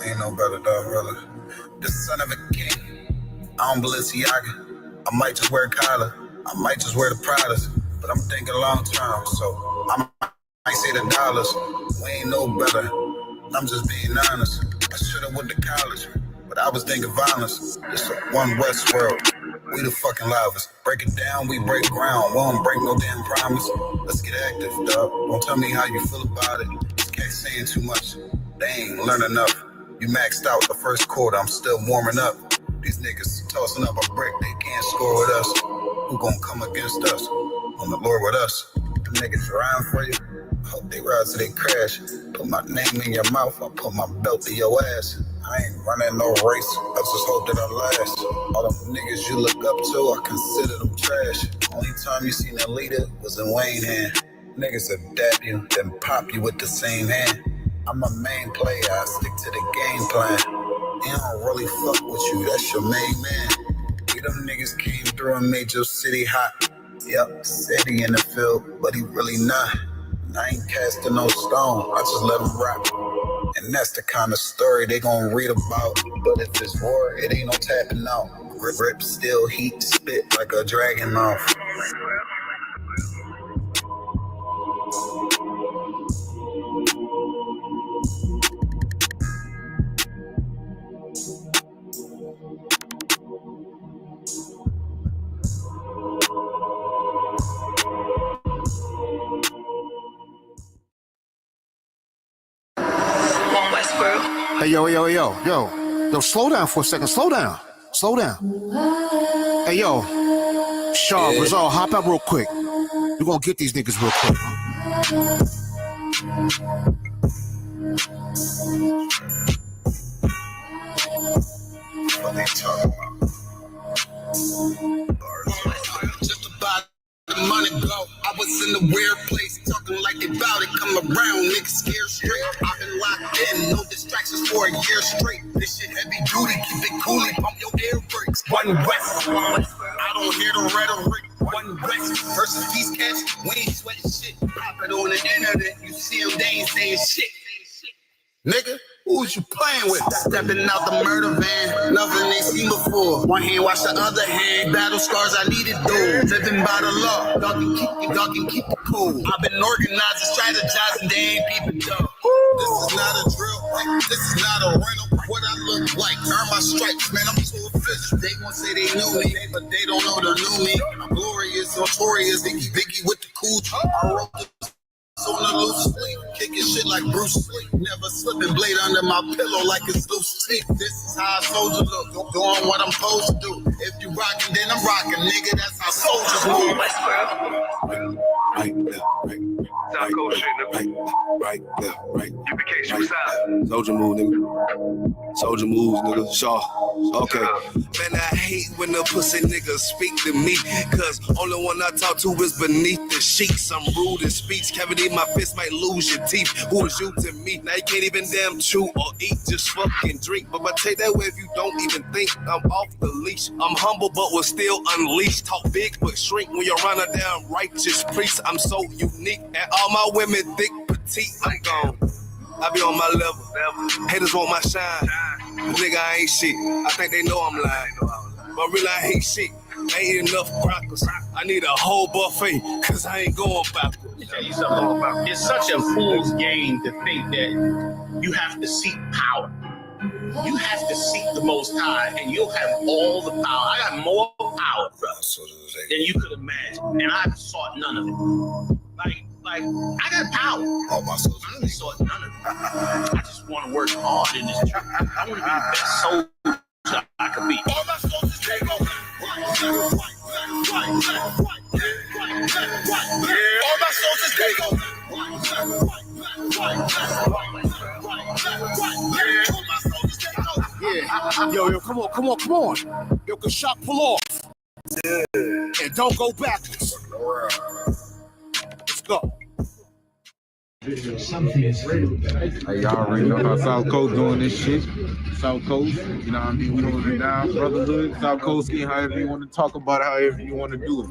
Ain't no better dog, brother. The son of a king. I don't Balenciaga. I might just wear Kyla. I might just wear the Pradas. But I'm thinking long term, so I might say the dollars. We ain't no better. I'm just being honest. I should've went to college, but I was thinking violence. It's a one West world. We the fucking livest. Break it down, we break ground. We don't break no damn promise. Let's get active, dog. Don't tell me how you feel about it. These cats saying too much. They ain't learn enough. You maxed out the first quarter. I'm still warming up. These niggas tossing up a brick. They can't score with us. Who gon' come against us? On the Lord with us. Them niggas riding for you. Hope they rise till they crash. Put my name in your mouth. I put my belt in your ass. I ain't running no race. I just hope that I last. All them niggas you look up to, I consider them trash. Only time you seen a leader was in Wayne hand. Niggas that dap you, then pop you with the same hand. I'm a main player, I stick to the game plan. They don't really fuck with you, that's your main man. We them niggas came through and made your city hot. Yep, said he in the field, but he really not. I ain't casting no stone, I just let him rock. And that's the kind of story they gon' read about. But if it's war, it ain't no tapping out. Grip still heat, spit like a dragon mouth. Hey, yo, slow down for a second, slow down. Hey, yo, Shaw, Rizal, hop out real quick. We're gonna get these niggas real quick. What they talking about? Just about the money go. I was in a weird place, talking like they bout it. Come around, niggas scared straight. I've been locked in, no distractions for a year straight. This shit heavy duty, keep it coolie, pump your air brakes. One West, I don't hear the rhetoric. One West versus these cats, we ain't sweating shit. Pop it on the internet, you see them, they ain't saying shit. Nigga, who's you playing with? Stepping out the murder van, nothing they seen before. One hand wash the other hand, battle scars I needed though. Living by the law, dog can keep it cool. I've been organizing, strategizing, they ain't peeping though. This is not a drill, this is not a rental. What I look like, earn my stripes, man, I'm too official. They gon' say they knew me, but they don't know the new me. I'm glorious, notorious, Biggie with the cool. I wrote the on the loose sleep, kicking shit like Bruce Lee. Never slipping blade under my pillow like it's loose teeth. This is how a soldier look, doing what I'm supposed to do. If you rockin', then I'm rockin', nigga. That's how soldiers move. Right. Soldier move, nigga. Soldier moves, nigga. Shaw. Okay. Man, I hate when the pussy niggas speak to me, cause only one I talk to is beneath the sheets. I'm rude in speech, cavity in my fist might lose your teeth. Who is you to me? Now you can't even damn chew or eat, just fucking drink. But I take that way if you don't even think I'm off the leash. I'm humble but will still unleash. Talk big but shrink when you're around a damn righteous priest. I'm so unique and all my women thick, petite, I'm gone. I be on my level. Haters want my shine. Nigga, I ain't shit. I think they know I'm lying. But really, I hate shit. Ain't enough crackers. I need a whole buffet, cause I ain't going backwards. Let me tell you something about it's such a fool's game to think that you have to seek power. You have to seek the Most High, and you'll have all the power. I got more power, brother, than you could imagine, and I've sought none of it. Like I got power. All my soldiers. I haven't sought none of it. I just want to work hard in this job. I want to be the best soldier I could be. All my soldiers take over. All my soldiers take over. Yeah. Yo, come on. Yo, can shot pull off. Yeah. And don't go backwards. Let's go. Hey, y'all already know how South Coast doing this shit. South Coast, you know what I mean? We don't be down, brotherhood, South Coast scheme, however you want to talk about it, however you want to do it.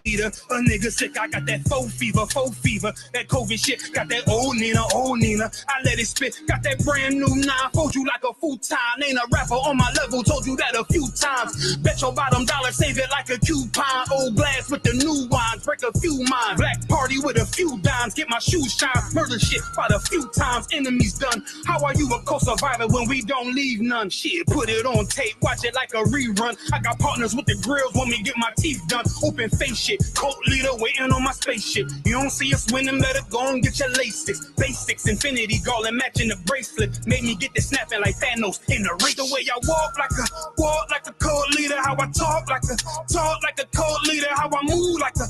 A nigga sick, I got that faux fever. That COVID shit, got that old Nina. I let it spit, got that brand new 9. Fold you like a full-time. Ain't a rapper on my level, told you that a few times. Bet your bottom dollar, save it like a coupon. Old glass with the new wine, break a few minds. Black party with a few dimes, get my shoes shine. Murder shit quite a few times, enemies done. How are you a co-survivor when we don't leave none? Shit, put it on tape, watch it like a rerun. I got partners with the grills, want me get my teeth done. Open face shit, cult leader waiting on my spaceship. You don't see us winning, better go and get your Lasix. Basics, infinity garland matching the bracelet. Made me get this snapping like Thanos in the race. The way I walk like a cult leader, how I talk like a cult leader, how I move like a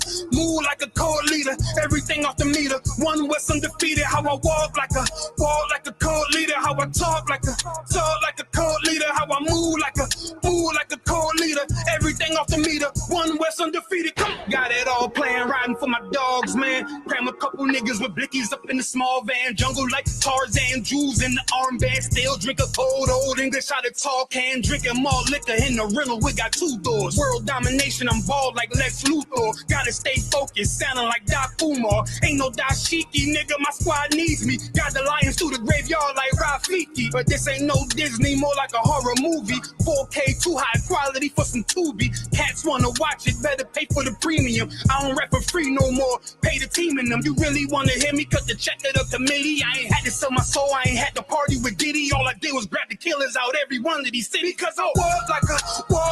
cult leader. Everything off the meter, one West undefeated. How I walk like a cult leader, how I talk like a cult leader, how I move like a cult leader. Everything off the meter, one West undefeated. Come on. Got it all playing, riding for my dogs, man. Cram a couple niggas with blickies up in the small van. Jungle like Tarzan, jewels in the armband. Still drink a cold old English out of tall can. Drinking more liquor in the rental, we got 2 doors. World domination, I'm bald like Lex Luthor. Gotta stay focused, sounding like Doc Umar. Ain't no dashiki, nigga, my squad needs me. Got the lions through the graveyard like Rafiki. But this ain't no Disney, more like a horror movie. 4K, too high quality for some Tubi. Cats wanna watch it, better pay for the premium. I don't rap for free no more, pay the team in them. You really wanna hear me? Cut the check to the committee. I ain't had to sell my soul, I ain't had to party with Diddy. All I did was grab the killers out every one of these cities. Cause I walk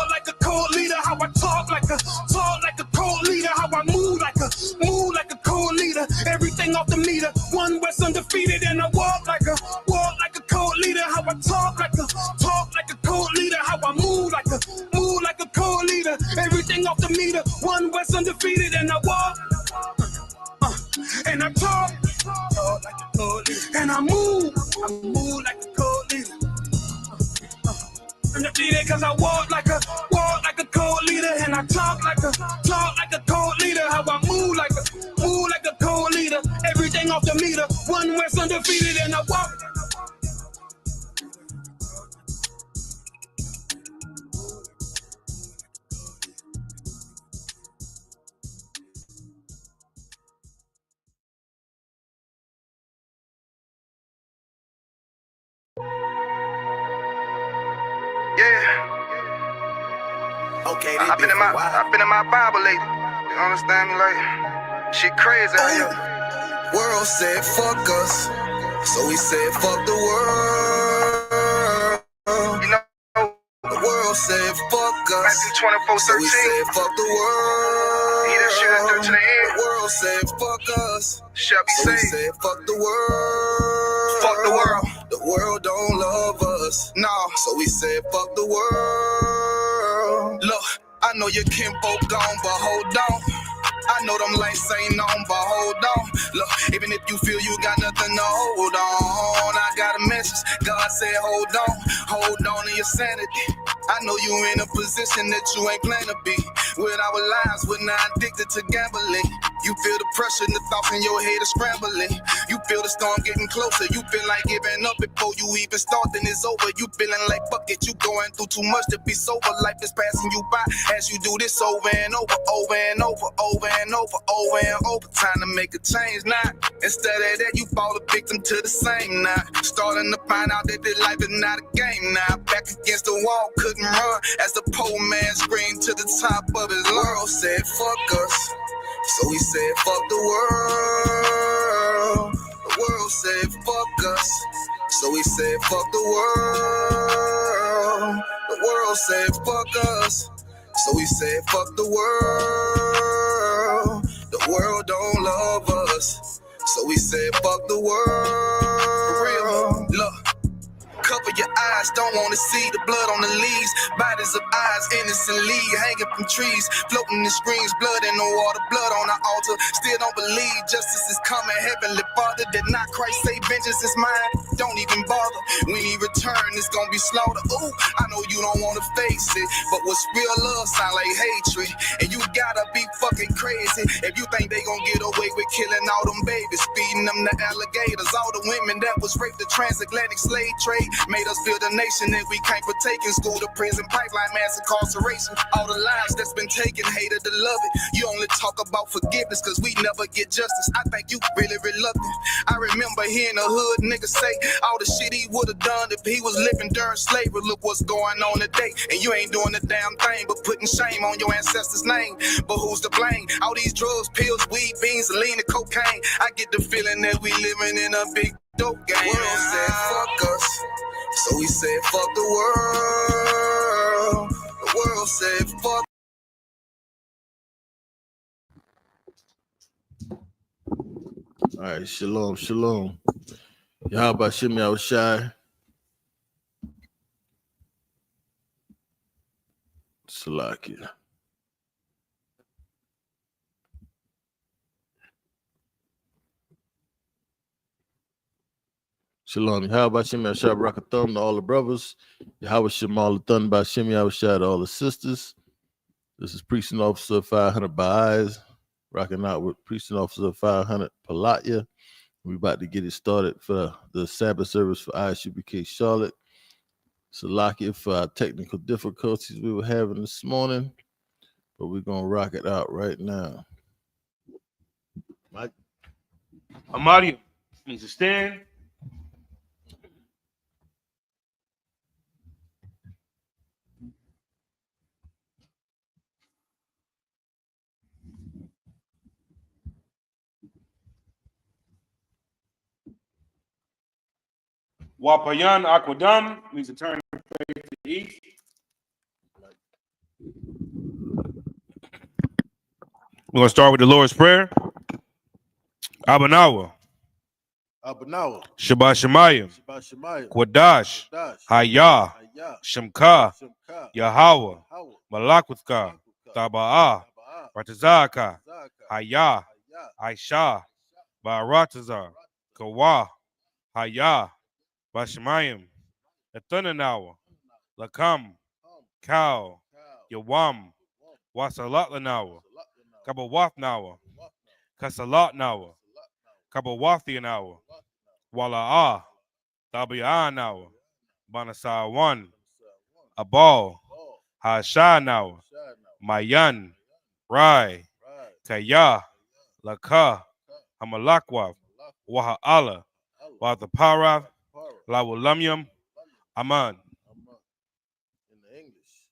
like a cult leader, how I talk like a cult leader, how I move like a cult leader. Everything off the meter, one West undefeated. And I walk like a cult leader, how I talk like a cult leader, how I move like a cult leader. Everything off the meter, one West undefeated. And I walk and I talk like a cult leader, and I move like a cult leader. Undefeated, cause I walk like a cult leader, and I talk like a cult leader. How I move like a cult leader. Everything off the meter, one West undefeated, and I walk. Okay, I've been in my Bible lately. You understand me? Like, shit crazy out here. World said fuck us, so we said fuck the world. You know, The world said fuck us, Matthew 24:13. so we said fuck the world. He that shall do to the end. The world said fuck us, Shall be so we saved. said fuck the world. Fuck the world. The world don't love us, no, so we said fuck the world. Look, I know your kinfolk gone, but hold on. I know them lights ain't on, but hold on. Look, even if you feel you got nothing to hold on, I got a message. God said hold on to your sanity. I know you in a position that you ain't planned to be. With our lives, we're not addicted to gambling. You feel the pressure and the thoughts in your head are scrambling. You feel the storm getting closer. You feel like giving up before you even start, then it's over. You feeling like fuck it, you going through too much to be sober. Life is passing you by as you do this over and over, over and over, over and over, over and over. Time to make a change now. Instead of that, you fall a victim to the same now. Starting to find out that this life is not a game now. Back against the wall, couldn't run as the poor man screamed to the top of his lungs. World said fuck us, so we said fuck the world. The world said fuck us, so we said fuck the world. The world said fuck us, so we said fuck the world. The world don't love us, so we said fuck the world. For real, look. Cover your eyes, don't wanna see the blood on the leaves. Bodies of eyes innocently hanging from trees. Floating in screams, blood in the water, blood on the altar. Still don't believe justice is coming. Heavenly Father, did not Christ say vengeance is mine? Don't even bother. When he return, it's gonna be slaughter. Ooh, I know you don't wanna face it, but what's real love sound like hatred. And you gotta be fucking crazy if you think they gonna get away with killing all them babies, feeding them to alligators. All the women women that was raped, the transatlantic slave trade made us build a nation that we can't partake in. School to prison, pipeline, mass incarceration. All the lives that's been taken, hated to love it. You only talk about forgiveness cause we never get justice. I think you really reluctant. I remember hearing a hood nigga say all the shit he would have done if he was living during slavery. Look what's going on today, and you ain't doing a damn thing but putting shame on your ancestors' name. But who's to blame? All these drugs, pills, weed, beans, lean, and cocaine. I get the feeling that we living in a big dope game. The world said fuck us, so we said fuck the world. The world said fuck. All right, shalom, shalom. Y'all about Shimmy out shy. Salakia. Shalom. How about Shimmy out shy? Rock a thumb to all the brothers. How Shamal Thun by Shimmy out shy to all the sisters. This is Preaching Officer 500 by Eyes. Rocking out with Preaching Officer 500 Palatya. We about to get it started for the Sabbath service for ISUPK Charlotte. Salakia for our technical difficulties we were having this morning, but we're gonna rock it out right now. Amadio means to stand. Wapayan Aquadam means to turn the face to the east. We're going to start with the Lord's Prayer. Abanawa. Abanawa. Shabbat Shemayim. Shabbat Shemayim. Quadash. Hayah. Shemka. Yahweh. Malakwithka. Taba'ah. Ratazaka. Hayah. Aisha. Baratazar. Kawa. Hayah. Bashemayim. Nathanawa. Lakam. Cow. Yawam. Wasalatanawa. Kabawathnawa. Kasalatnawa. Kabawathinawa. Wala'ah. Tabi'anawa. Banasawan. Abal. Hashanawa. Mayan. Rai. Kaya. Laka. Hamalakwa. Waha'ala. Wathaparav. Lawulamyam. Aman. In the English.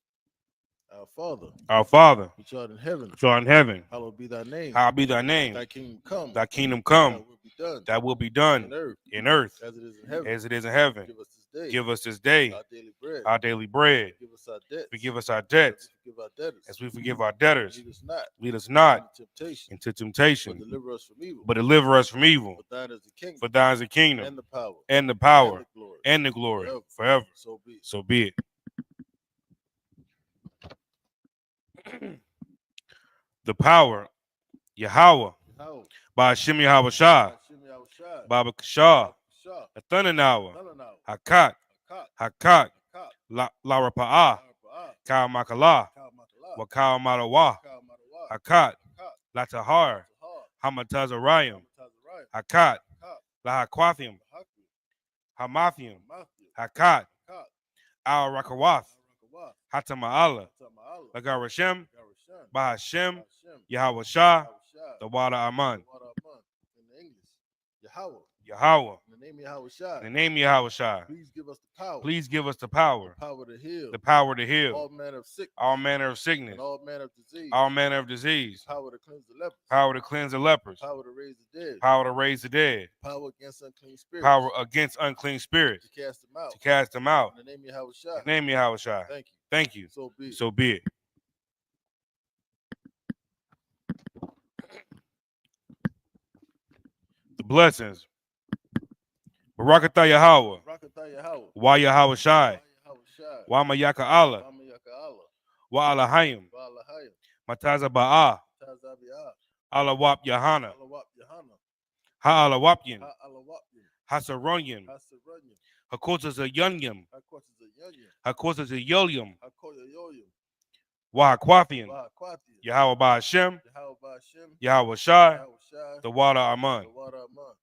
Our Father. Our Father. Which art in heaven. Which art in heaven. Hallowed be thy name. Hallowed be thy name. Thy kingdom come. Thy kingdom come. That will be done. In earth. As it is in heaven. As it is in heaven. Give us this day. Our daily bread. Forgive us our debts. As we forgive our debtors. Lead us Lead not into temptation. into temptation. But deliver us from evil. For thine is the kingdom. For thine is the kingdom. And the power. And the power. And the glory. Forever. So be it. The power. Yahweh. By Hashem Yahweh Shah. Baba Kashah. Athanawa. Hakat. Hakat. Lara Pa'ah. Kal Makala. Wakal Malawa. Hakat. Latahar. Hamatazarayim. Hakat. Lahakwathim. Hamathium. Hakat. Al Rakawath. Hatama'ala. Lagarashem. Bahashem. Yahweh Shah. The water Aman. In the English. Yahweh. Yahweh. In the name of Yahweh Shai. In the name of Yahweh Shai. Please give us the power. Please give us the power. The power to heal. The power to heal. All manner of sickness. All manner of sickness. And all manner of disease. All manner of disease. Power to cleanse the lepers. Power to cleanse the lepers. Power to raise the dead. Power to raise the dead. Power against unclean spirits. Power against unclean spirits. To cast them out. To cast them out. In the name of Yahweh Shai. In the name of Yahweh Shai. Thank you. Thank you. So be it. So be it. The blessings. Barakatah Yahweh. Rakatah Yahweh. Wa Yahweh Shai. Yahweh Shai. Wa Mayaka Allah. Mama Yaka Allah. Wa Alahayim. Wa Alahayim. Mataza Ba'ah. Tazabiah. Alawap Yahana. Alawap Yahana. Ha Alawapyin. Ha Alawapyin. Hasaronyim. Hasaranyim. Hakotas a Yunyim. Hakotas a Yunyim. Hakotas a Yolyum. Hakoya Yoyim. Wa Hakwathian. Bahakwathian. Yahweh Ba'ashem. Yahweh Ba'ashem. Yahweh Shai. Yahweh Shai. The water Aman. The water Aman.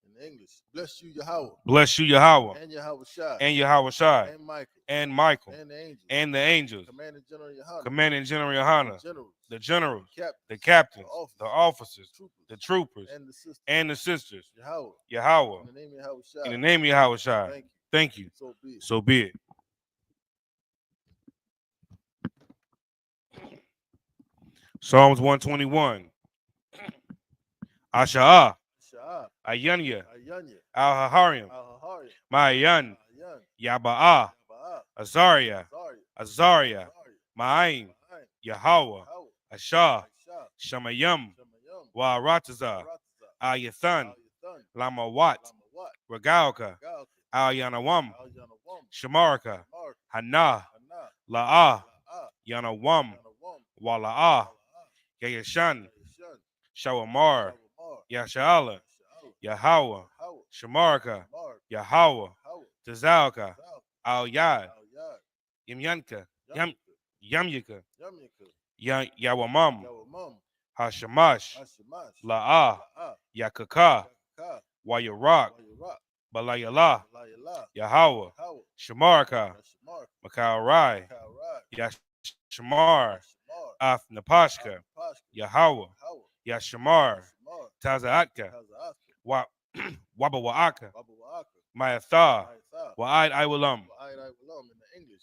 In the English. Bless you, Yahweh. Bless you, Yahweh. And Yahweh Shai. And Yahweh Shai. And Michael. And Michael. And the angels. And the angels. Commanding General Yohana. Commanding General Yohana. The generals. The generals. The The captains. The The officers. troopers. The troopers. And the sisters. And the sisters. Yahweh. Yahweh. In the name of Yahweh Shai. In the name of Yahweh Shai. Thank you. Thank you. So be it. So be it. Psalms 121. Asha'ah. Sha'ah. Ayanya. Ayanya. Al-Haharim. Al-Hahari. Ma'ayan. Ayan. Yaba'ah. Ba'ah. Azaria. Zaria. Azaria. Ma'ayin. Ayin. Yahweh. Yahweh. Ashah. Shah. Shamayam. Shamayam. Wa'arataza. Ratazah. Ayathan. Al-Yathan. Lamawat. Lamawat. Regalka. Galka. Al-Yanawam. Al-Yanawam. Shamarka. Mark. Hannah. Hannah. La'ah. La'ah. Yanawam. Yanawam. Wala'ah. La'ah. Yayashan. Yashan. Shawamar. Shawamar. Yasha'ala. Sha'ala. Yahweh. Howard. Shamarka. Mark. Yahweh. Howard. Tazalka. Zal. Al-Yad. Al-Yad. Yamyanka. Yamyika. Yamyika. Yamyika. Yawamam. Yawamam. Hashamash. Hashemash. La'ah. La'ah. Yakaka. Yakaka. Wayarak. Wayarak. Balayala. Layala. Yahweh. Howard. Shamarka. Yashamar. Makaurai. Kaurai. Yashamar. Yashamar. Af Napashka. Pashka. Yahweh. Howard. Yashamar. Yashamar. Tazaatka. Tazaaska. Wabawaaka. Babawaka. Mayatha. Maitha. Wa'ad Iwalam. I will in the English.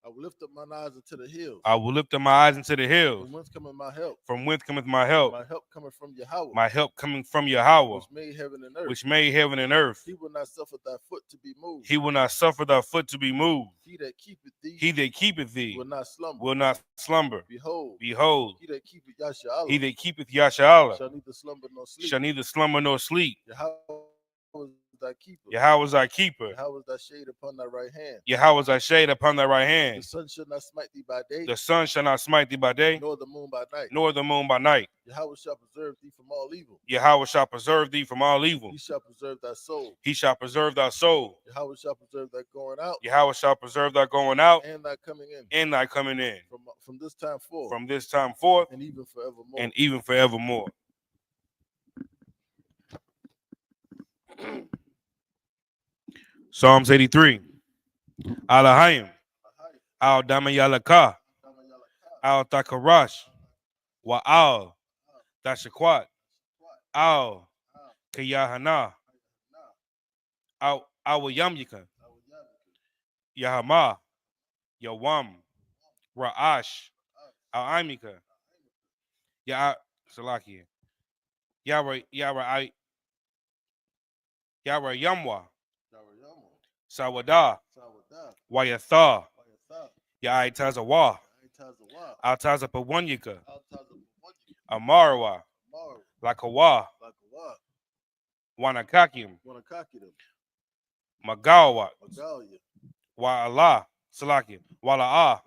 I will lift up my eyes into the hills. I will lift up my eyes into the hills. From whence cometh my help? From whence cometh my help? My help cometh from Yahweh. My help coming from Yahweh, which made heaven and earth. which made heaven and earth. He will not suffer thy foot to be moved. He will not suffer thy foot to be moved. He that keepeth thee. He that keepeth thee will not slumber. will not slumber. Behold. Behold, He that keepeth Yasha he that keepeth Yasha'Allah shall neither slumber nor sleep. shall neither slumber nor sleep. Yahweh is thy keeper. Yahweh is thy keeper. Yahweh is thy shade upon thy right hand. Yahweh is thy shade upon thy right The hand. sun shall not smite thee by day, The sun shall not smite thee by day, nor the moon by night. nor the moon by night. Yahweh shall preserve thee from all evil. Yahweh shall preserve thee from all evil. He shall preserve thy soul. He shall preserve thy soul. Yahweh shall preserve thy going out Yahweh shall preserve thy going out and thy coming in. and thy coming in. From this time forth From this time forth and even forevermore. and even forevermore. Psalms 83. Alahayim. Al Damayalaka. Al Takarash. Wa Al Dashakwat. Al Kayahana. Al Yamyika. Yahama. Yawam. Ra'ash. Al Amika. Ya Salaki. Yara Yamwa. Sawada. Wayatha. Yai Tazawa. Altaza Pawanyika. Amarwa. Lakawa. Wanakakim. Magawa. Wa'ala. Salaki. Wala'ah.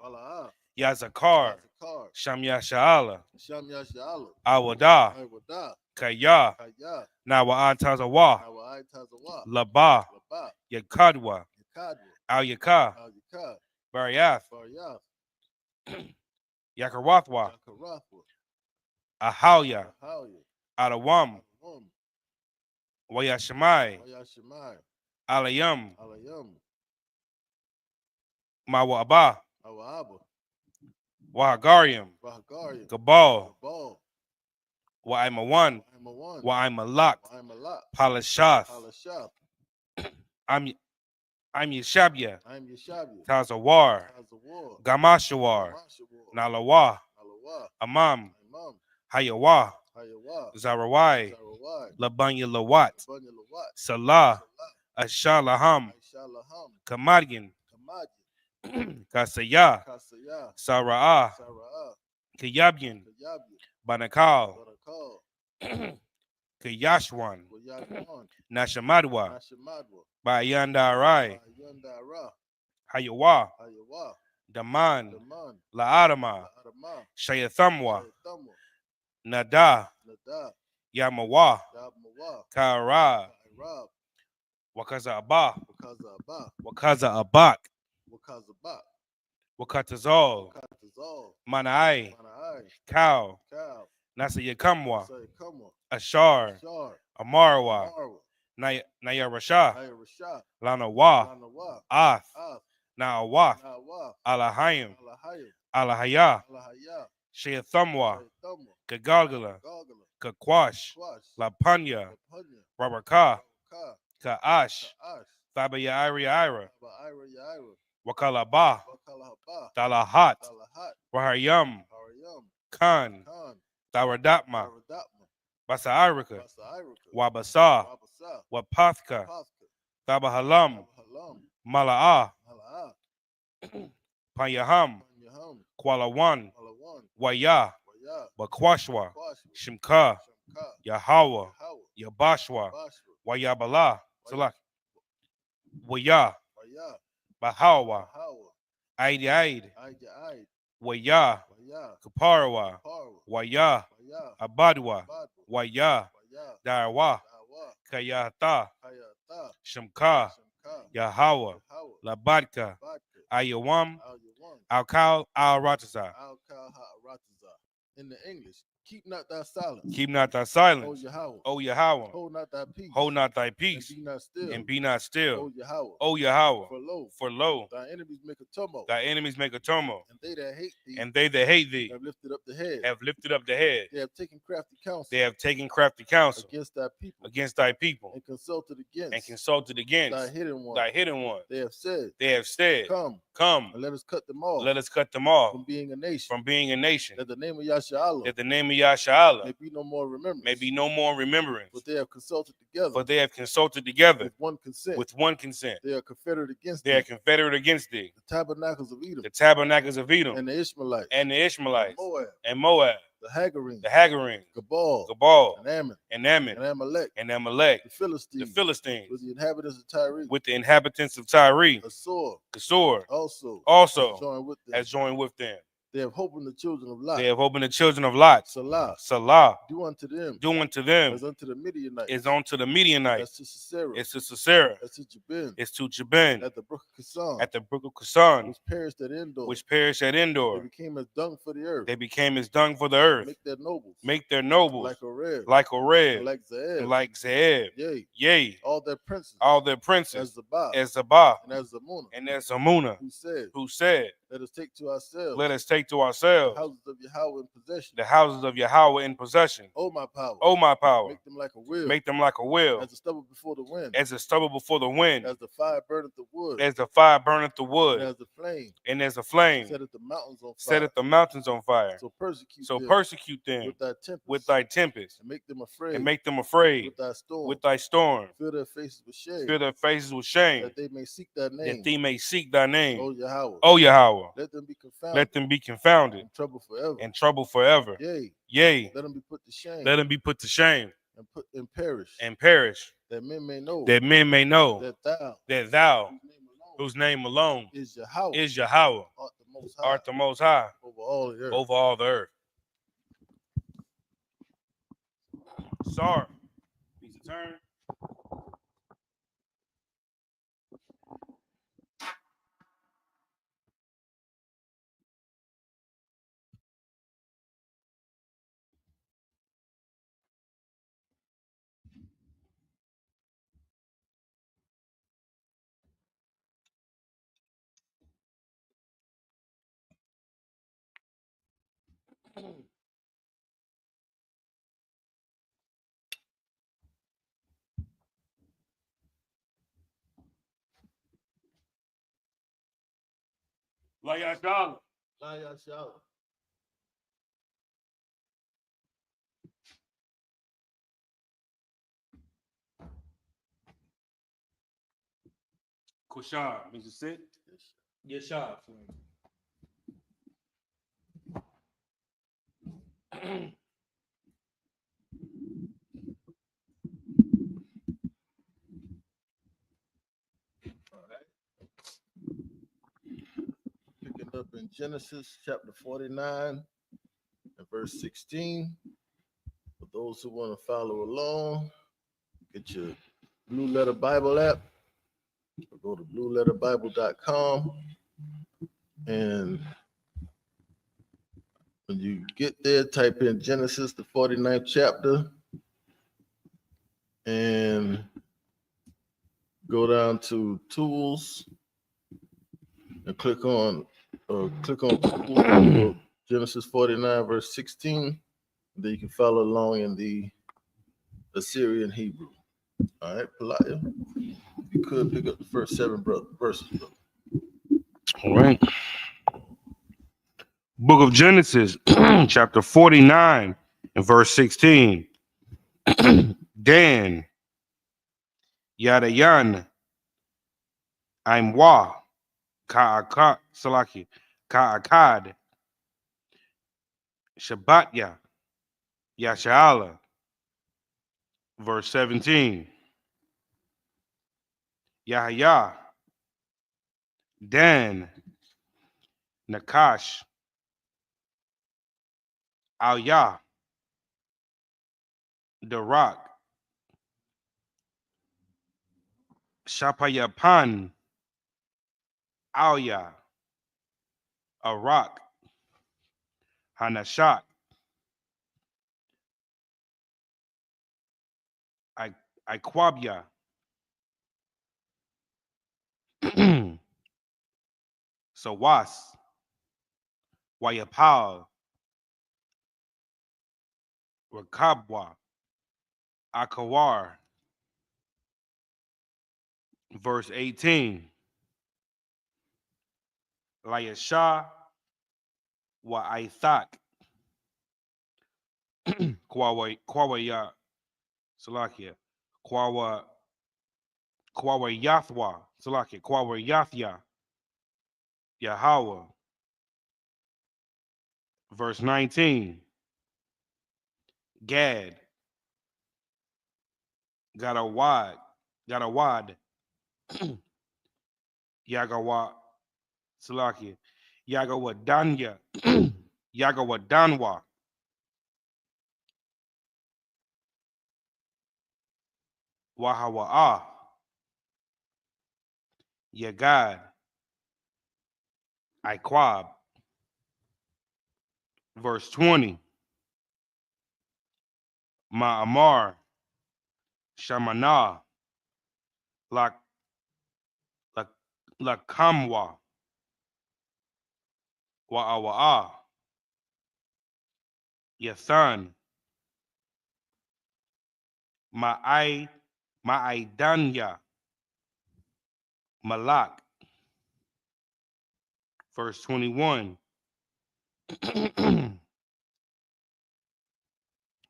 Yazakar. Shamya Sha'ala. Awada. Kaya. Nawa Tazawa. Laba. Yakadwa. Al Yaka. Bariath. Yakarathwa. Ahalya. Adawam. Wayashamai. Alayam. Mawaba. Wahagarium. Gabal. Wa'aimawan. Wa'aimalak. Palashath. I'm Yeshabia. Tazawar. Gamashawar. Nalawa. Amam. Hayawa. Zarawai. Labanya Lawat. Salah. Ashalaham. Kamadian. Kasaya. Sara'ah. Kayabian. Banakal. Kayashwan. Nashamadwa. Bayandarai. Hayawa. Daman. La'adama. Shayathamwa. Nada. Yamawa. Kara. Wakaza Abba. Wakaza Abak. Wakatazol. Manai. Cow. Nasa Yakamwa. Ashar. Amarwa. Naya Naya Rasha, Rasha, Lana Wa, Lana Wa, Ath, Af, Na'awath, Nawa, Alahayim, Alahayim, Alahaya, Alahaya, Sheathamwa, Shaithamwa, Kagalgala, Gargala, Kakwash, Kwash, Lapanya, Lapunya, Rabaka, Ka, Ka'ash, Ka'ash, Thabaya Ira, Ba Ira Yaira, Wakalaba, Wakalahaba, Dalahat, Dalahat, Rahayam, Harayam, Khan, Khan, Tharadapma, Daradapma, Basairika, Basa Irika, Wabasa, Wabasa, Wapathka, Paska, Thabahalam, Halam, Mala'ah, Mala'a, Panyaham, Panyaham, Kwalawan, Malawan, Waya, Waya, Bakwashwa, Kwashwa, Shimka, Shamka, Yahweh, Yahweh, Yabashwa, Bashwa, Wayabala, Waya, Salak, Waya, Waya, Bahawa, Bahawa, Aid Aid, Aida Aid, Waya, Waya, Kaparawa, Parwa, Waya, Waya, Abadwa, Badwa, Waya, Waya, Darwa, Dawa, Kayata, Kayata, Shimka, Shamka, Yahweh, Yahweh, Labadka, Badka, Ayawam, Al Yawan, Alkal, Al Rataza. Al Kalha. In the English, keep not thy silence. Keep not thy O silence, Yahweh, O Yahweh. hold not thy peace. Hold not thy And peace, be not still. and be not still. O Yahweh, O Yahweh. for lo, For lo, thy enemies make a tumult, thy enemies make a turmoil, and they that hate thee and they that hate thee have lifted up the head. have lifted up the head. They have taken crafty counsel They have taken crafty counsel against thy people, against thy people, and consulted and against consulted thy against hidden one. thy hidden one. They have said, They have said, Come, Come, and let us cut them off let us cut them off from being a nation, from being a nation, that the name of Yasha that the name of Yasha may be no more remembrance. may be no more remembrance. But they have consulted together For they have consulted together with one consent. with one consent. They are confederate against They are thee, confederate against thee, the tabernacles of Edom, the tabernacles of Edom, and the Ishmaelites, and the Ishmaelites, Moab, and Moab, the Hagarenes, the Hagarines, Gabal, Gabal, and Ammon, and Ammon, and Amalek, and Amalek, the Philistines, the Philistines, with the inhabitants of Tyre, with the inhabitants of Tyre, Assur, Kasor, also also joined with them. has joined with them. They have hope in the children of Lot. They have opened the children of Lot. Salah, Salah, do unto them doing to them as unto the Midianites, is unto the Midianites. as to Sisera, It's to Sisera. as to Jabin, It's to Jabin at the brook of Kisan, at the brook of Kasan, which perished at Endor. which perished at They Endor. became as dung for the earth. They became as dung for the earth. Make their nobles, Make their nobles like Oreb, like and Oreb, like Zeeb, and like Zeeb. yea, Yea, all their princes, all their as princes, Zabah, as Zabah, and as Zamunah, and as Zamuna, who said, who said, let us take to ourselves Let us take to the ourselves houses of Yahweh in possession. the houses of Yahweh in possession. O my power, O my power, make them like a wheel, make them like a wheel, as the stubble before the wind, as a stubble before the wind, as the fire burneth the wood, as the fire burneth the and wood, as the flame and as a flame setteth the mountains on fire. setteth the mountains on fire. So persecute So them persecute them with thy tempest, with thy tempest, and make them afraid and make them afraid with thy storm. with thy storm. Fill their faces with shame, Fill their faces with shame, that they may seek thy name. that they may seek thy name. O Yahweh, O Yahweh, let them be confounded, let them be confounded in trouble forever. and trouble forever. Yea, Yea, let them be put to shame, let them be put to shame and perish, and perish, that men may know that men may know that thou, that thou, whose name alone whose name alone is Yahweh, is Yahweh, art the most high art the most high over all the earth. over all the earth. Sorry. Piece of turn. La Yashala. La Yahshua. Kushar means to sit. Yashar. Picking up in Genesis chapter 49 and verse 16. For those who want to follow along, get your Blue Letter Bible app, or go to blueletterbible.com. And when you get there, type in Genesis, the 49th chapter, and go down to tools and click on tools, Genesis 49 verse 16. Then you can follow along in the Assyrian Hebrew. All right, Pelaya, you could pick up the first 7 verses, brother. All right. Book of Genesis, chapter 49 and verse 16. Dan, Yadayan, Aimwa, Ka'akad, Salaki, Ka'akad, Shabbatya, Yasha'ala. Verse 17. Yahya, Dan, Nakash, Al-Yah, Darak, Shapayapan, Al-Yah, Arak, Hanashak, Iquabya, Sawas, Wayapal, Rakabwa, Akawar. Verse 18. Layasha wa Aithak, Kwawaya, Salakia, Kwawa Yathwa, Salakia, Kwawa Yathya, Yahweh. Verse 19. Gad, Gadawad, Yagawa, Salakia, Yagawadanya, Yagawadanwa, Wahawa'ah, Yagad, Iquab. Verse 20. Ma'amar, Shamanah, Lakamwa, Wa'awa'ah, Yathan, Ma'aidanya, Malak. Verse 21.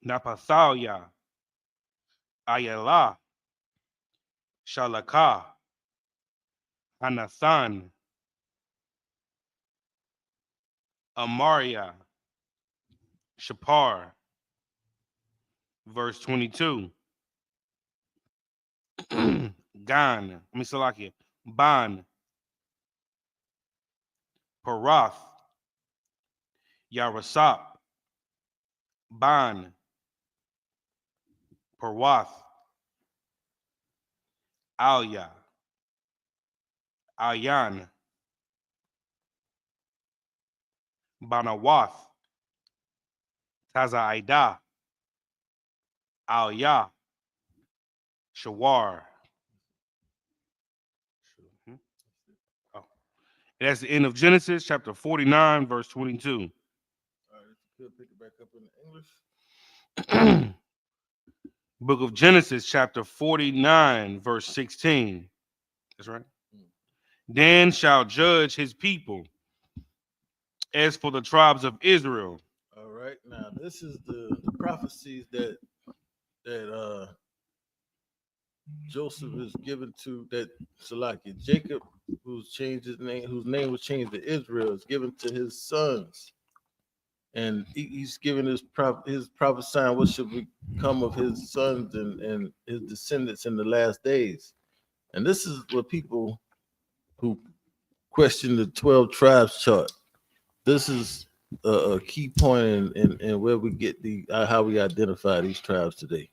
Napathalia, Ayala, Shalaka, Hanathan, Amaria, Shapar. Verse 22. Gan, Misalakia, Ban, Parath, Yarasap, Ban, Parwath, Alya, Ayan, Banawath, Tazaida, Alya, Shawar. Oh. And that's the end of Genesis chapter 49, verse 22. All right, you could pick it back up in English. Book of Genesis chapter 49, verse 16. That's right. Dan shall judge his people as for the tribes of Israel. All right, now this is the prophecies that Joseph is given to that Salakia. Jacob, whose name was changed to Israel, is given to his sons. And he's given his prophesying what should become of his sons and his descendants in the last days. And this is what people who question the 12 tribes chart. This is a key point in where we get how we identify these tribes today.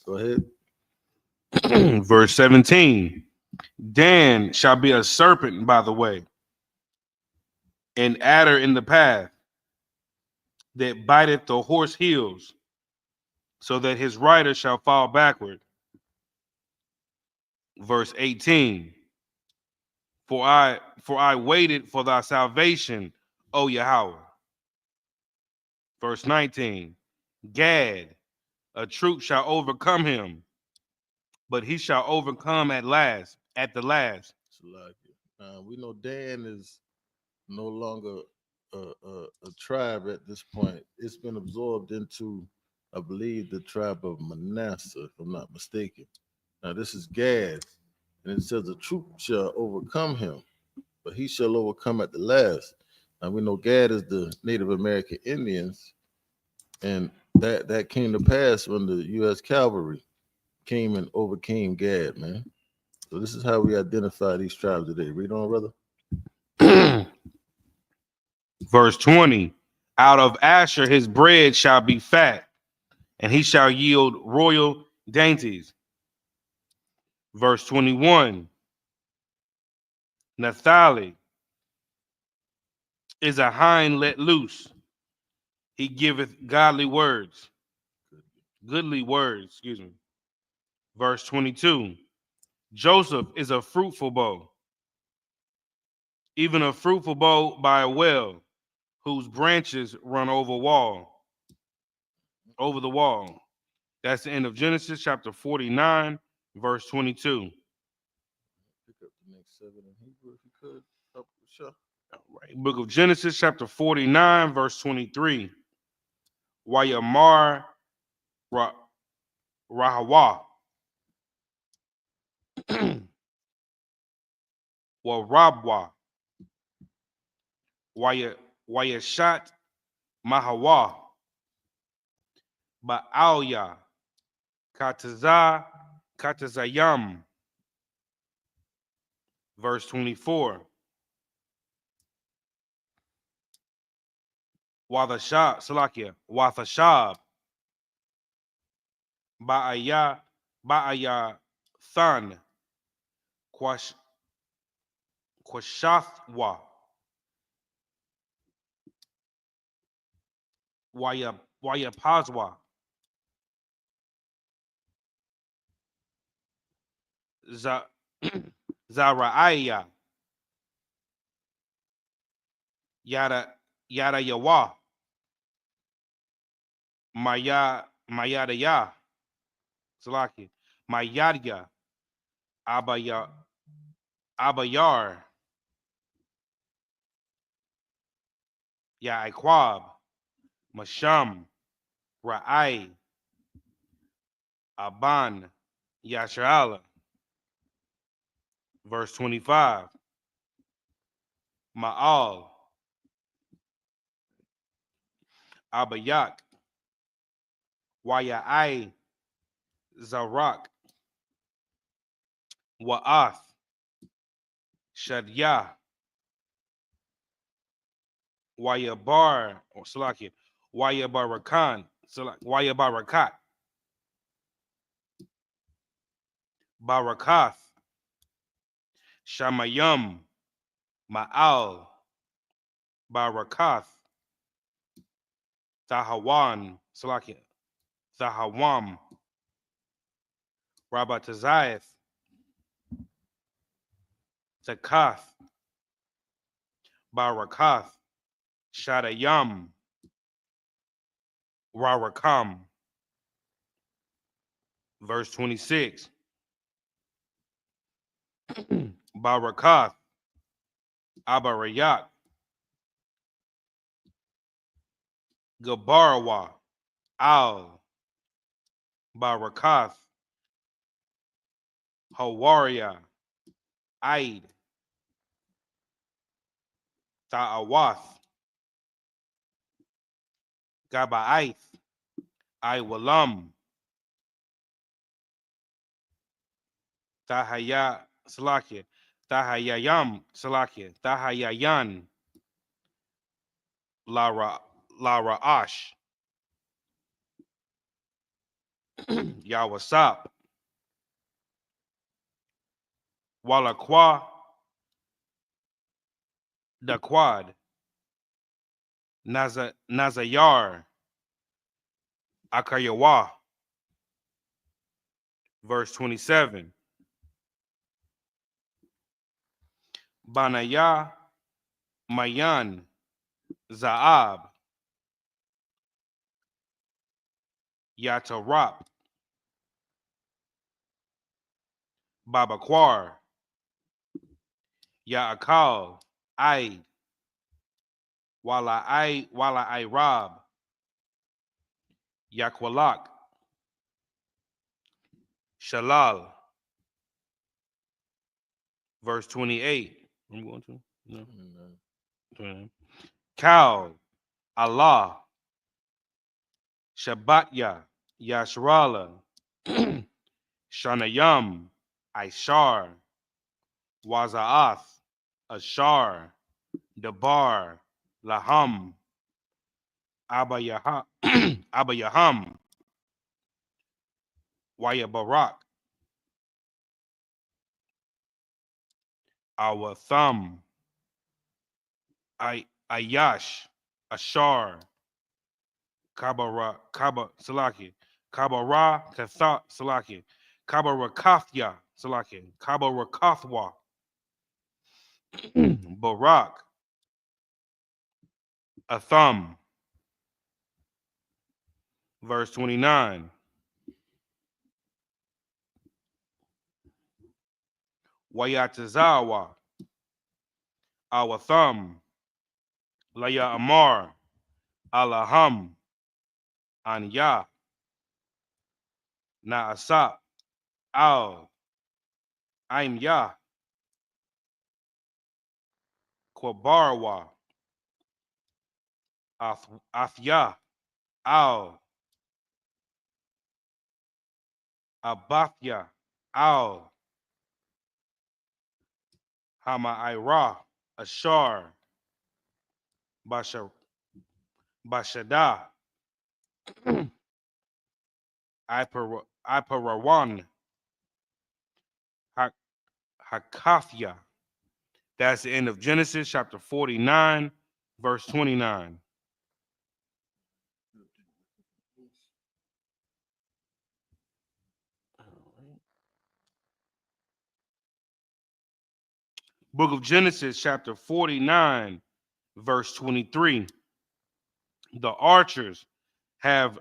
Go ahead. Verse 17. Dan shall be a serpent by the way, an adder in the path, that biteth the horse heels, so that his rider shall fall backward. Verse 18. For I waited for thy salvation, O Yahweh. Verse 19. Gad, a troop shall overcome him, but he shall overcome at the last. We know Dan is no longer a tribe at this point. It's been absorbed into, I believe, the tribe of Manasseh, if I'm not mistaken. Now, this is Gad, and it says, a troop shall overcome him, but he shall overcome at the last. Now, we know Gad is the Native American Indians, and that came to pass when the U.S. cavalry came and overcame Gad, man. So this is how we identify these tribes today. Read on, brother. Verse 20. Out of Asher his bread shall be fat, and he shall yield royal dainties. Verse 21. Naphtali is a hind let loose. He giveth goodly words, excuse me. Verse 22. Joseph is a fruitful bow, even a fruitful bow by a well, whose branches run over the wall. That's the end of Genesis chapter 49, verse 22. Pick up the next 7 in Hebrew if you could. Oh, sure. All right. Book of Genesis chapter 49, verse 23. Wayamar Rahawa. Warabwa. Wayashat Mahawa. Ba'alya. Katazayam. Verse 24. Wathashab. Ba'aya Than. Kwashathwa. Wayapazwa. Zaraiya. Yada Yawa. Mayadaya. Salaki. Mayadya. Abayar. Yaiquab. Masham. Ra'ai. Aban. Yasharala. Verse 25. Ma'al. Abayak. Wayai. Zarak. Wa'ath. Shadyah. Wayabar. Or Salaki. Wayabarakan. Wayabarakat. Barakath. Shamayam. Ma'al. Barakath. Tahawan. Salaki. Tahawam. Rabatazayeth. Takath. Barakath. Shadayam. Rarakam. Verse 26. Barakath. Abarayak. Gabarawa. Al. Barakath. Hawaria. Aid. Ta'awath. Gaba'aith. Iwalam. Tahaya Salakia. Tahayayam Salakia. Tahayayan. Lara Ash. Yawasap. Walakwa. Daquad. Nazayar. Akayawa. Verse 27. Banaya Mayan Zaab Yatarap Babaquar Yaakal Aid Wala I Rob Yakwalak Shalal. Verse 28. I'm going to? No. 29. Kal Allah Shabbatya Yashrala Shanayam Ishar Wazaath Ashar Dabar Laham Abayaham Wayabarak Awatham Ayash Ashar Kabara Kaba Salaki Kabara Katha Salaki Kabarakathya Salaki Kabarakathwa Barak Atham. Verse 29. Wayatazawa Awatham Laya Amar Alaham Anya Naasap Al Aim Yah Kwabarwa Athya Al Abathya Al Hama Ira Ashar Bashada Iparawan Hakathya. That's the end of Genesis chapter 49, verse 29. Book of Genesis chapter 49, verse 23. The archers have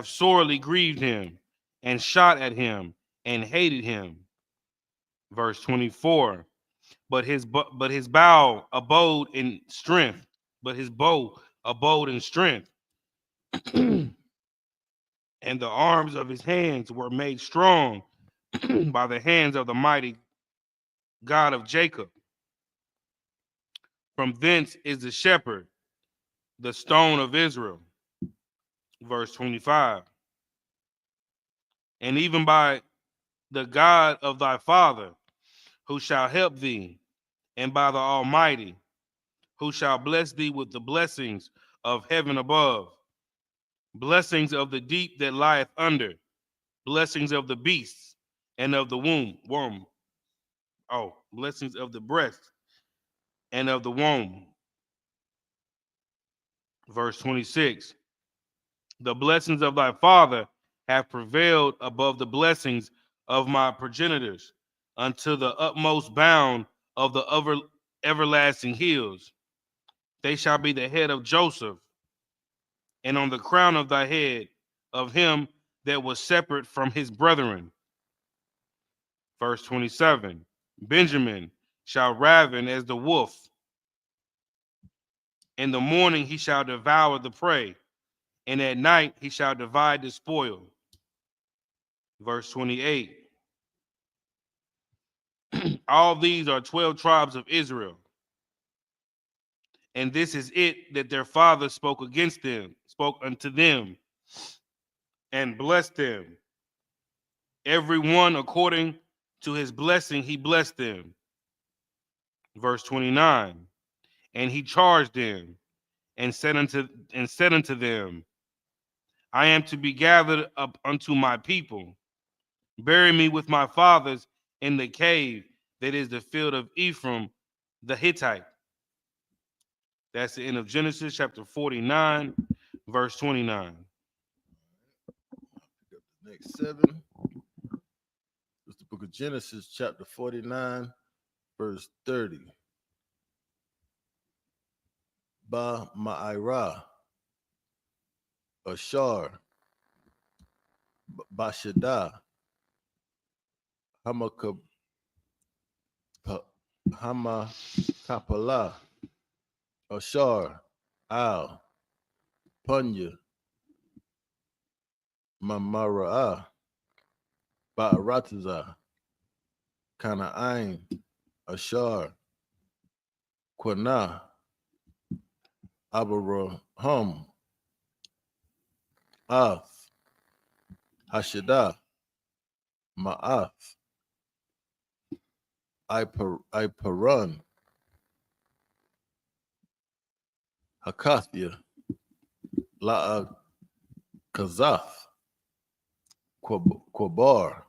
sorely grieved him and shot at him and hated him. Verse 24. But his bow abode in strength. But his bow abode in strength. And the arms of his hands were made strong by the hands of the mighty God of Jacob. From thence is the shepherd, the stone of Israel. Verse 25. And even by the God of thy father, who shall help thee, and by the Almighty, who shall bless thee with the blessings of heaven above, blessings of the deep that lieth under, blessings of the beasts and of the worm. Oh, blessings of the breast and of the womb. Verse 26. The blessings of thy father have prevailed above the blessings of my progenitors unto the utmost bound of the everlasting hills. They shall be the head of Joseph, and on the crown of thy head of him that was separate from his brethren. Verse 27. Benjamin shall raven as the wolf. In the morning he shall devour the prey, and at night he shall divide the spoil. Verse 28. All these are 12 tribes of Israel. And this is it that their father spoke unto them, and blessed them. Every one according to his blessing he blessed them. Verse 29. And he charged them and said unto them, I am to be gathered up unto my people. Bury me with my fathers in the cave that is the field of Ephraim the Hittite. That's the end of Genesis chapter 49, verse 29. Next 7. It's the book of Genesis, chapter 49, verse 30. Ba Ma'ira, Ashar, Bashada, Hamakapala, Ashar, Al, Punya, Mamara'a, Ba'arataza, Kana'ain, Ashar, Quana, Abaraham, Af, Hashida, Ma'af, Iparan, Hakathia, La'a Kazaf, Quabar,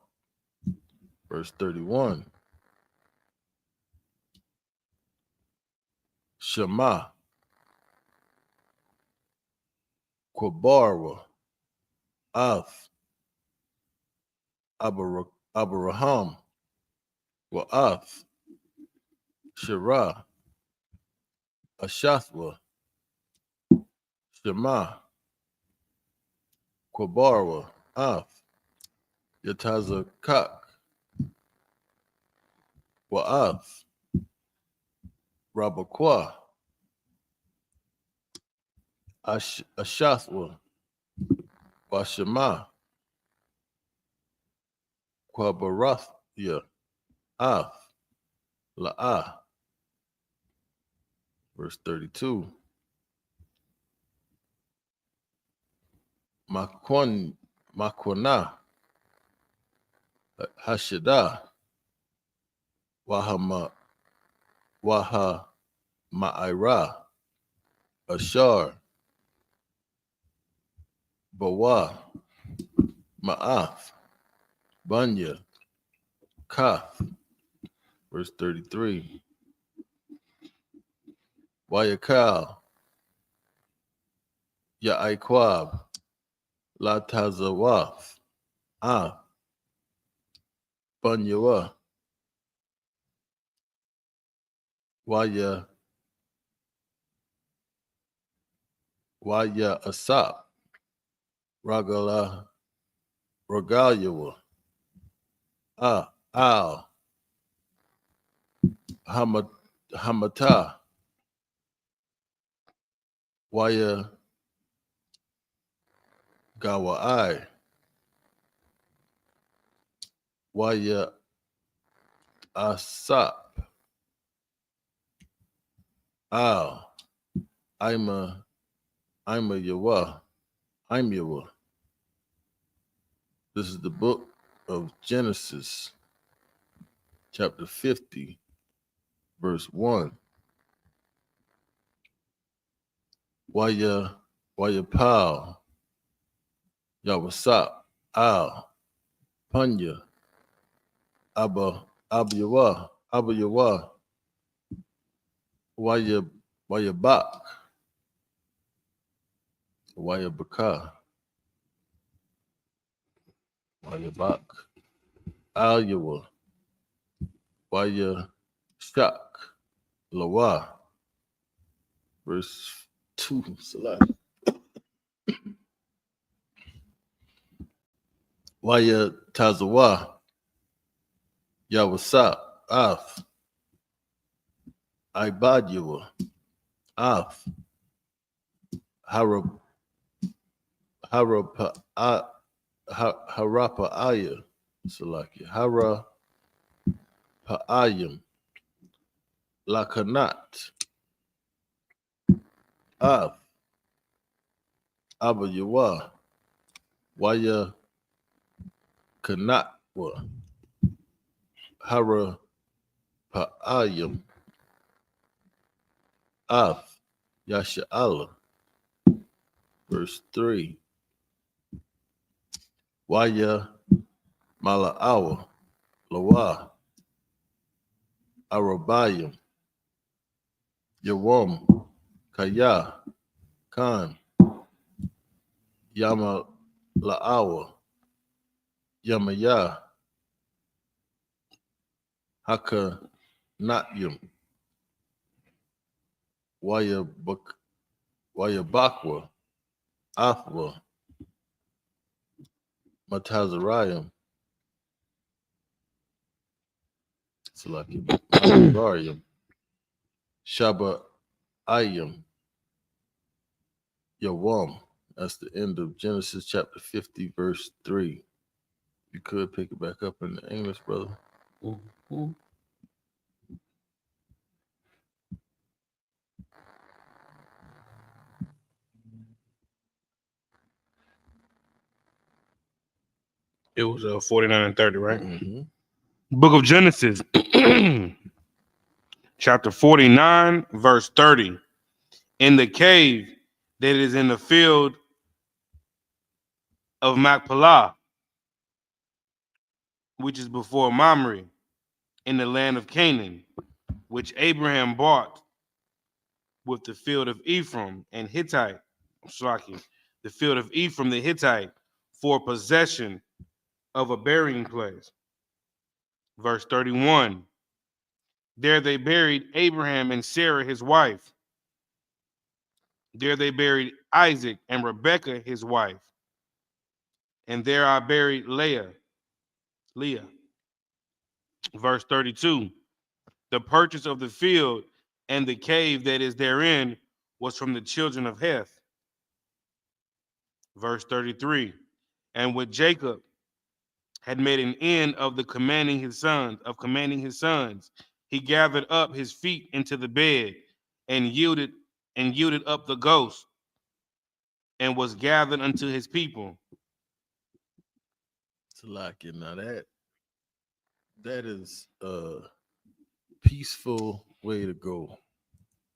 verse 31. Shema, Quabarwa, Af, Abaraham, Wa'af, Shira, Ashathwa, Shema, Quabarwa, Af, Yatazakak, Wa'af, Rabakwa, Ashathwa, Washema, Quabarathya, Af, La'ah, verse 32. Makwana, Hashida, Waha Ma'ira, Ashar, Bawa, Ma'af, Banya, Kaf, verse 33. Wayakal, Ya'aikwab, La Tazawaf, Banyawa, Waya Asap, Ragalyawa, Al, Hamata, Waya Gawai, Waya Asap, Al, I'm Yawa. This is the book of Genesis, chapter 50, verse 1. Waya Pal, Yawasap, Al, Punya, Abayawa, Waya Bak, Waya Baka, Waya Bak, Al Yawa, Waya Shak, Lawa, verse 2. Select. Waya Tazawa, Yawasap, Af, Ibadyawa, Af, Harapa'aya, Salaki, Harapa'ayim, Lakanat, Av, Abayawa, Waya Kanatwa, Harapa'ayim, Av, Yasha'ala, verse 3. Waya Mala'awa, Lawa, Arabayim, Yawam, Kaya, Khan, Yama La'awa, Yamaya, Haka Natyum, Wayabakwa, Athwa, Matazariam, Salakim, Matazarium, Shaba Ayam, Yawam. That's the end of Genesis chapter 50, verse 3. You could pick it back up in the English, brother. Mm-hmm. It was 49 and 30, right? Mm-hmm. Book of Genesis, chapter 49, verse 30. In the cave that is in the field of Machpelah, which is before Mamre, in the land of Canaan, which Abraham bought with the field of Ephraim and Hittite, the field of Ephraim the Hittite, for possession of a burying place. Verse 31. There they buried Abraham and Sarah his wife. There they buried Isaac and Rebekah his wife. And there I buried Leah. Verse 32. The purchase of the field and the cave that is therein was from the children of Heth. Verse 33. And with Jacob had made an end of commanding his sons, he gathered up his feet into the bed and yielded up the ghost and was gathered unto his people. Salakia, now that is a peaceful way to go.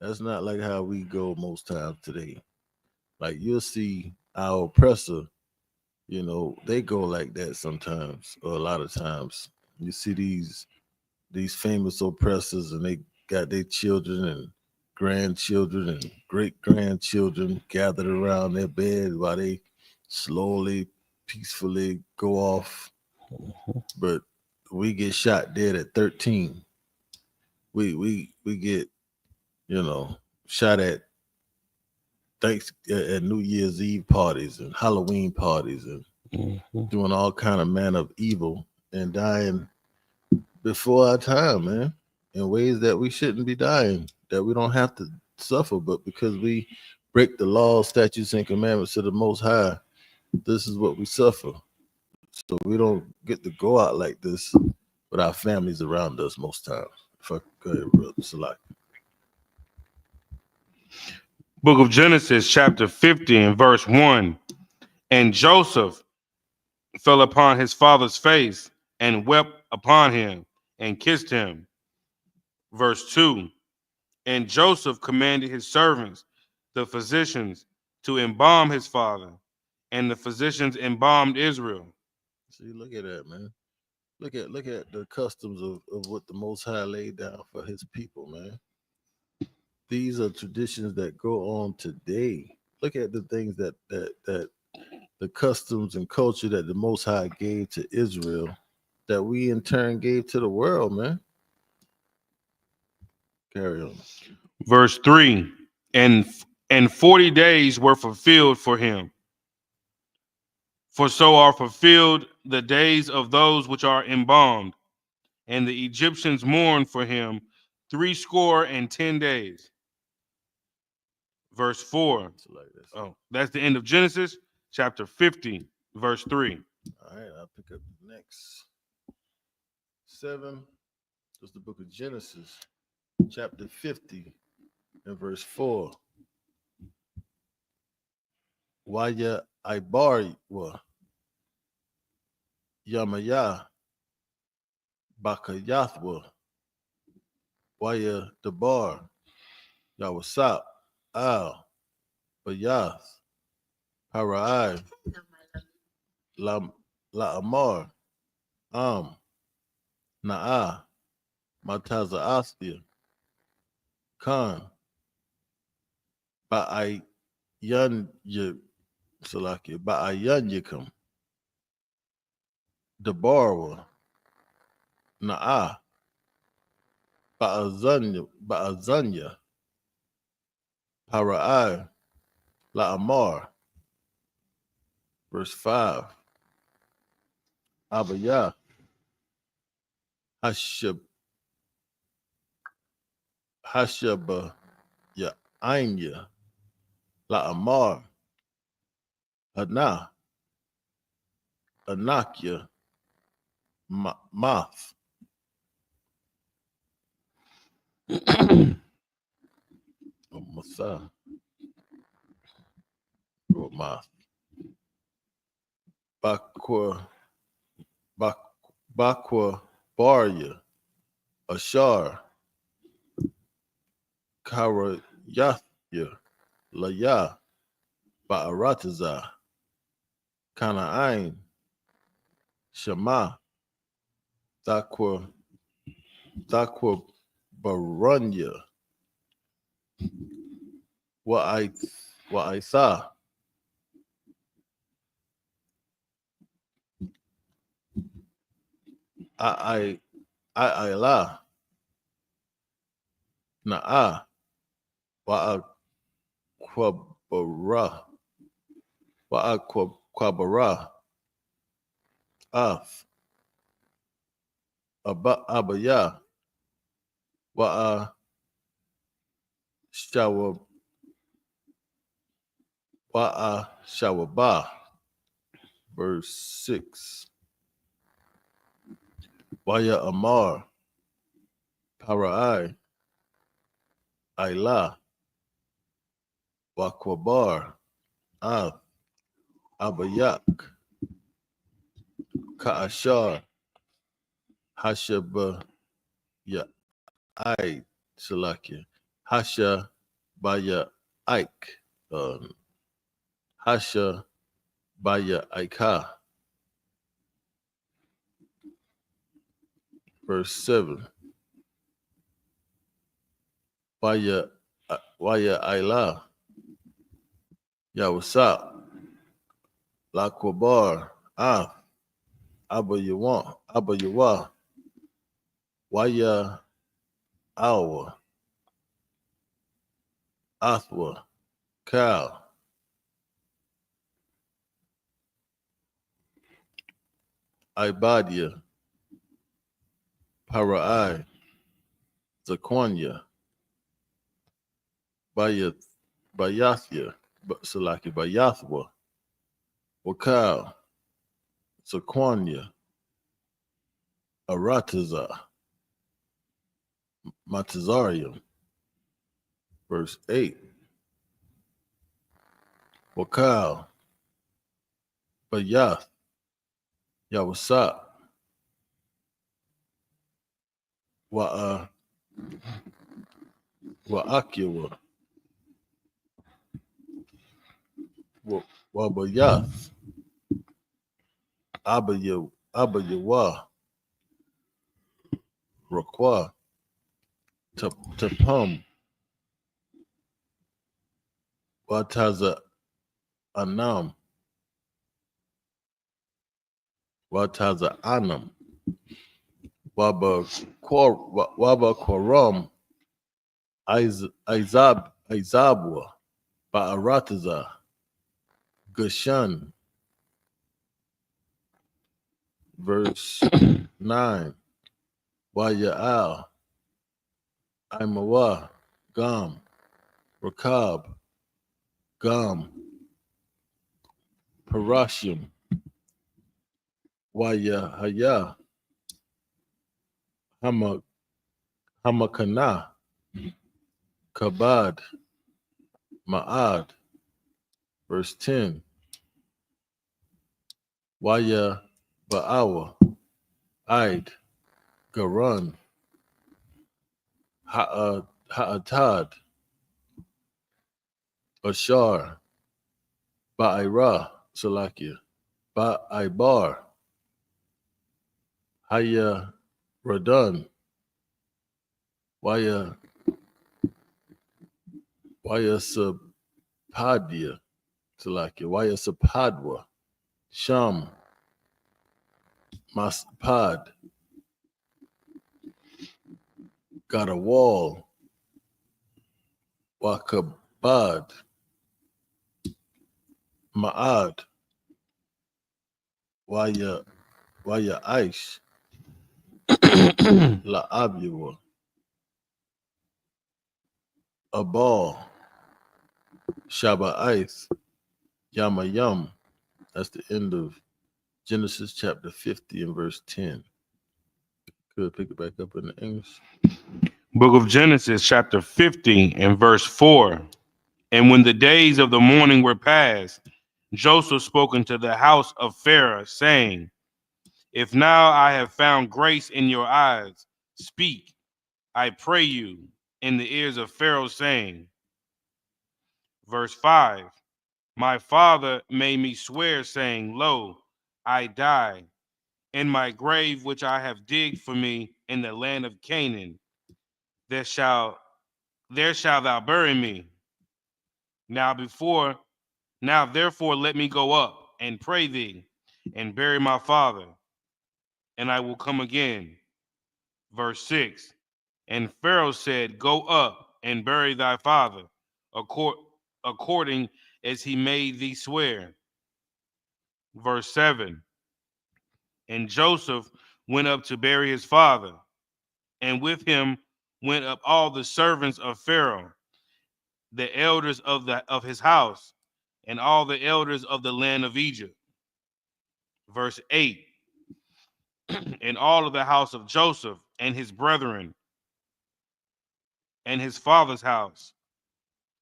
That's not like how we go most times today. Like you'll see our oppressor, they go like that sometimes, or a lot of times. You see these famous oppressors, and they got their children and grandchildren and great grandchildren gathered around their bed while they slowly, peacefully go off. But we get shot dead at 13. We get shot at at New Year's Eve parties and Halloween parties and doing all kind of man of evil and dying before our time, man, in ways that we shouldn't be dying, that we don't have to suffer, but because we break the laws, statutes, and commandments of the Most High, this is what we suffer. So we don't get to go out like this with our families around us most times. Go ahead, brother Salak. Book of Genesis, chapter 50 and verse 1. And Joseph fell upon his father's face and wept upon him and kissed him. Verse 2. And Joseph commanded his servants, the physicians, to embalm his father, and the physicians embalmed Israel. See, look at that, man. Look at the customs of what the Most High laid down for his people, man. These are traditions that go on today. Look at the things that the customs and culture that the Most High gave to Israel, that we in turn gave to the world, man. Carry on. Verse 3. And 40 days were fulfilled for him. For so are fulfilled the days of those which are embalmed. And the Egyptians mourned for him 70 days. Verse 4. Oh, that's the end of Genesis, chapter 50, verse 3. All right, I'll pick up the next 7. That's the book of Genesis, chapter 50, and verse 4. Waya Ibar wa Yamaya Bakayathwa Waya Dabar Yawasap Al Bayath Harai La Amar Na'a Mataza Astia Khan Ba'ayan Salakia Ba'ayan Yakum Dabarwa Na'a Ba'azanya, Para'ai, La'amar. Verse 5. Abaya, Hashaba, Ya'anya, La'amar, Hana, Anakya, Math. Masa, or Math. Bakwa, Barya, Ashar, Karayathya, Laya, Ba'arataza, Kana'ain, Shema, Thakwa Barunya, Wa'aitha, Ai'la, Na'a, Wa'akwabara, Af, Abaya, Wa'a Shawaba. Verse 6. Waya Amar, Para'ai, Aila, Wakwabar, Av, Abayak, Ka'ashar, Hashaba, Ai, Salakia, Hasha, Baya, Ike, Hasha, Baya, Aika. Verse 7. Waya Aila, Yawasap, Lakwabar, Av, Abayawa, Waya Awa, Athwa, Kal, Ibadia, Para'ai, Zaquanya, Bayathya, Salaki, Bayathwa, Wakal, Zaquanya, Arataza, Matazarium. Verse 8. Wakal, Bayath, Yawasap, Wa'akiwa, Wabayath, Abayawa, Rakwa, Tapum, Wataza Anam, Wataza Anam, Waba Kwaram, Izabwa, Ba'arataza, Gushan. Verse 9. Waya'al, Imawa, Gam, Rakab, Gam, Parashim, Wayahaya, Hamakana, Kabad, Ma'ad. Verse 10. Waya Ba'awa, Aid, Garan, Ha'atad, Ashar, Ba'ira, Salakia, Ba'ibar, Haya Radan, Waya Sapadia, Salakia, Waya Sapadwa, Sham, Maspad, got a wall. Wakabad. Ma'ad. Waya Aish. La'abiwa. Abal. Shaba Ith. Yama Yum. That's the end of Genesis chapter 50 and verse 10. Could pick it back up in the English. Book of Genesis, chapter 50 and verse 4. And when the days of the mourning were past, Joseph spoke into the house of Pharaoh, saying, If now I have found grace in your eyes, speak, I pray you, in the ears of Pharaoh, saying, verse 5, My father made me swear, saying, Lo, I die in my grave which I have digged for me in the land of Canaan. There shall thou bury me. Now therefore let me go up and pray thee, and bury my father, and I will come again. Verse 6. And Pharaoh said, Go up and bury thy father, according as he made thee swear. Verse 7. And Joseph went up to bury his father, and with him went up all the servants of Pharaoh, the elders of his house, and all the elders of the land of Egypt. Verse 8. And all of the house of Joseph and his brethren and his father's house,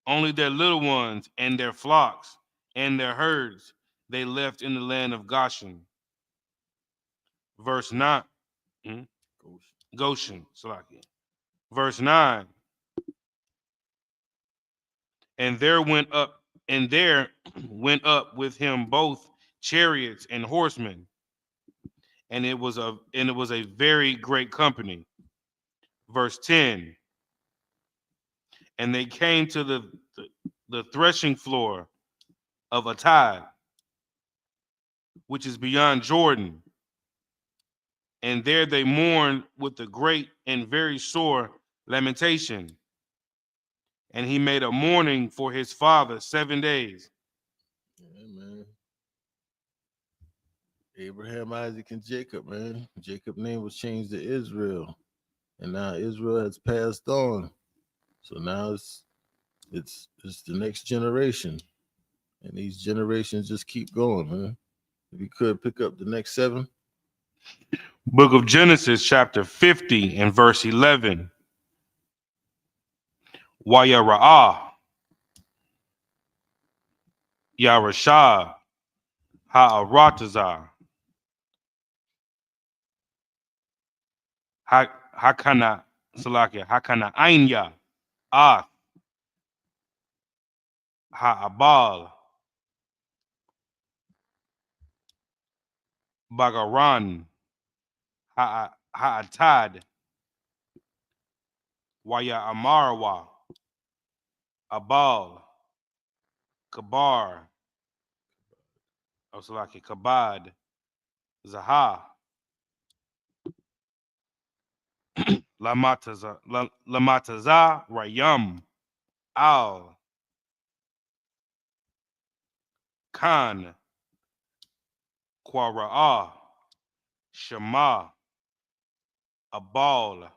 only their little ones and their flocks and their herds they left in the land of Goshen. Verse 9. Goshen. Verse 9. And there went up with him both chariots and horsemen, and it was a very great company. Verse 10. And they came to the threshing floor of Atad, which is beyond Jordan, and there they mourned with a great and very sore lamentation. And he made a mourning for his father 7 days. Yeah, man. Abraham, Isaac, and Jacob, man. Jacob's name was changed to Israel. And now Israel has passed on. So now it's the next generation. And these generations just keep going, man. If you could pick up the next 7. Book of Genesis, chapter 50 and verse 11. Wayara'ah, Yarashah, Ha'aratazah, Hakana, Salakia, Hakana Ainya, Ath, Ha'abal, Bagaran, Ha'atad, Waya Amarwa, Abal, Kabar, Salaki, Kabad, Zaha, Lamataza, Rayam, Al, Khan, Quara'a, Shema, Abal,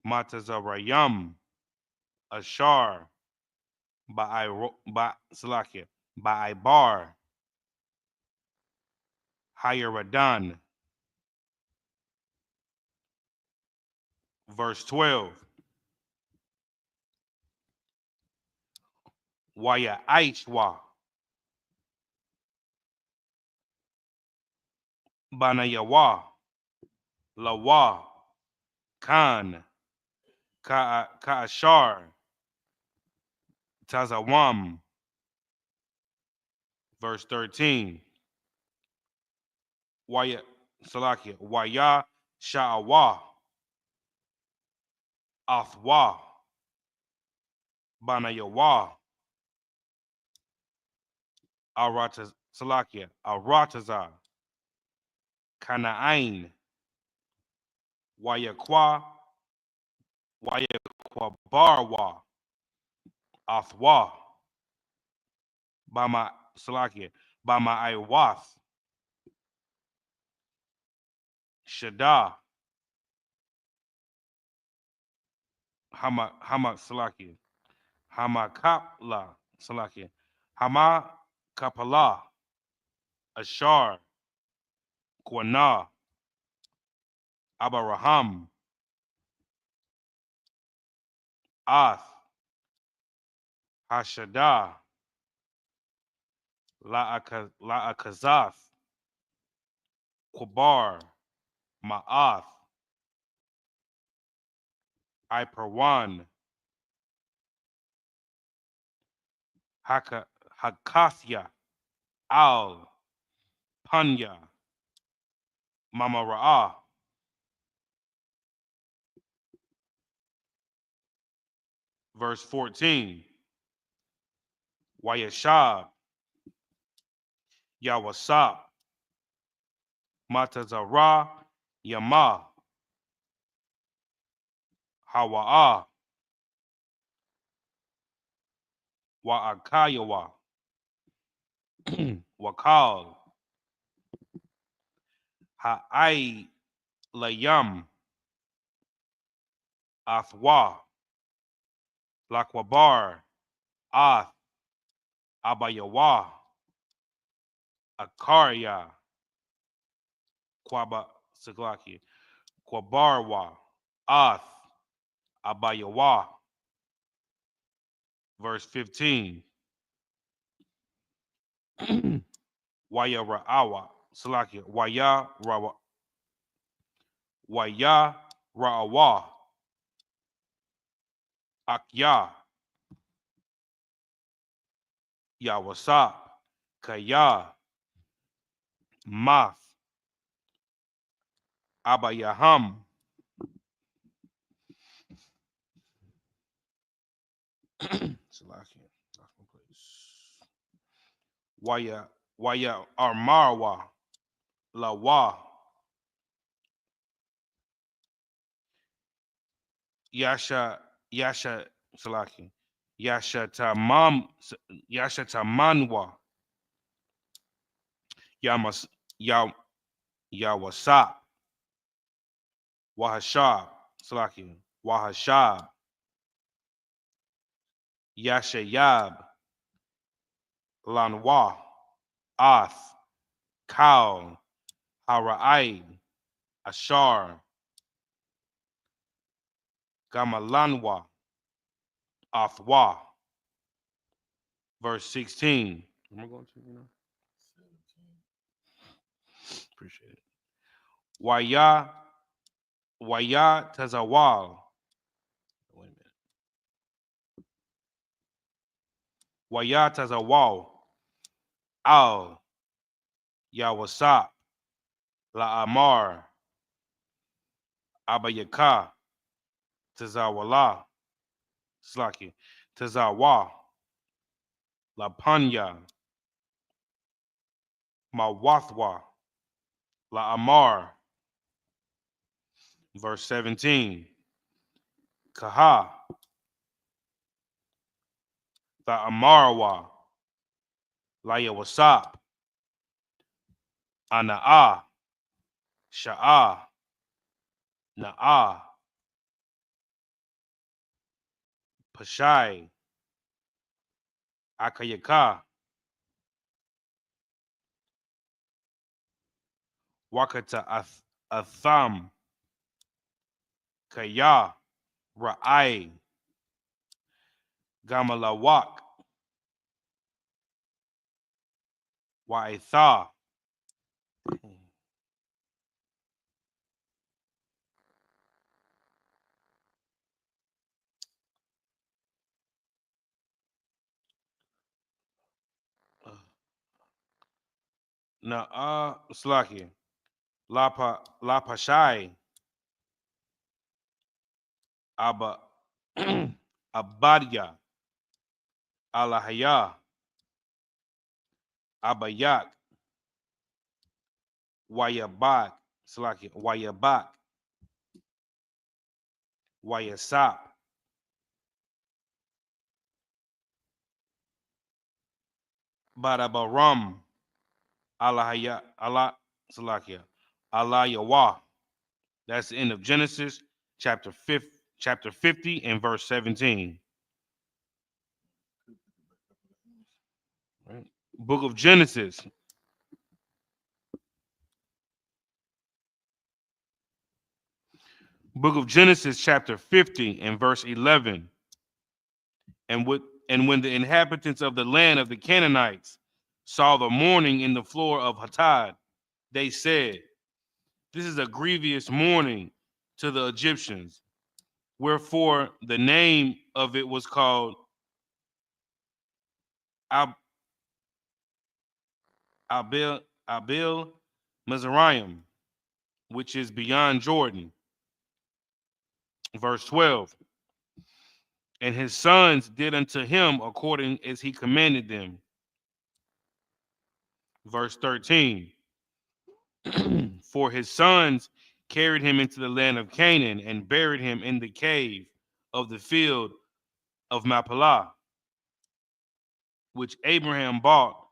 Matazarayam, Ashar, Ba'aibar, Hayaradan. Verse 12. Waya Aishwa, Banayawa, Lawa, Khan, Ka'ashar, Tazawam. Verse 13. Waya Salakia, Waya Sha'awa, Athwa, Banayawa, Salakia, Arataza, Kana'ain, Wayakwa, Waya Kwabarwa. Athwa. Bama Salakia. Bama Iwath. Shada. Hama Salakia. Hama Kapla Salakia. Hama Kapala. Ashar. Kwana. Abaraham. Ath. Hashada. La'akazath. Kwabar. Ma'ath. Iperwan. Hakathya. Al. Panya. Mama Ra'ah. Verse 14. Wayashab. Yawasap. Matazara. Yama. Hawa'ah. Wa'akayawa. Wakal. Ha'ai layam. Athwa. Lakwabar. Ath. Abayawa. Akarya. Kwaba Siglaki. Kwabarwa. Ath. Abayawa. Verse 15. Waya Ra'awa. Salakia. Waya Ra'awa. Akya. Yawasa. Kaya. Math. Abayaham. Salakia. Waya Armarwa. Lawa. Yasha Salaki. Yasha Tamanwa. Yamas Yawasap. Wahashab. Salaki. Wahashab. Yasha Yab. Lanwa. Ath. Kal. Hara'ai. Ashar. Gamalanwa. Athwa. Verse 16. Am I going to, Appreciate it. Waya Tazawal. Wait a minute. Waya Tazawal. Al. Yawasap. La Amar. Abayaka. Tazawala. Slaki. Tazawa. La Panya. Mawathwa. La Amar. Verse 17. Kaha. La Amarwa. La Yawasap. Ana'a. Sha'a. Na'a. Pashai. Akayaka. Wakata Atham. Kaya. Ra'ai. Gamalawak. Wa'itha. Na'a Slaki. La Pashai. Abba Abadia. Alahaya. Abayak. Wayabak. Slaki. Wayabak. Wayasap. Badabaram. Allah Salakia. Allah Yawah. That's the end of Genesis, chapter 50 and verse 17. Right. Book of Genesis. Book of Genesis, chapter 50 and verse 11. And when the inhabitants of the land of the Canaanites saw the mourning in the floor of Hatad, they said, "This is a grievous mourning to the Egyptians." Wherefore the name of it was called Abel Mizraim, which is beyond Jordan. Verse 12. And his sons did unto him according as he commanded them. Verse 13. For his sons carried him into the land of Canaan and buried him in the cave of the field of Machpelah, which Abraham bought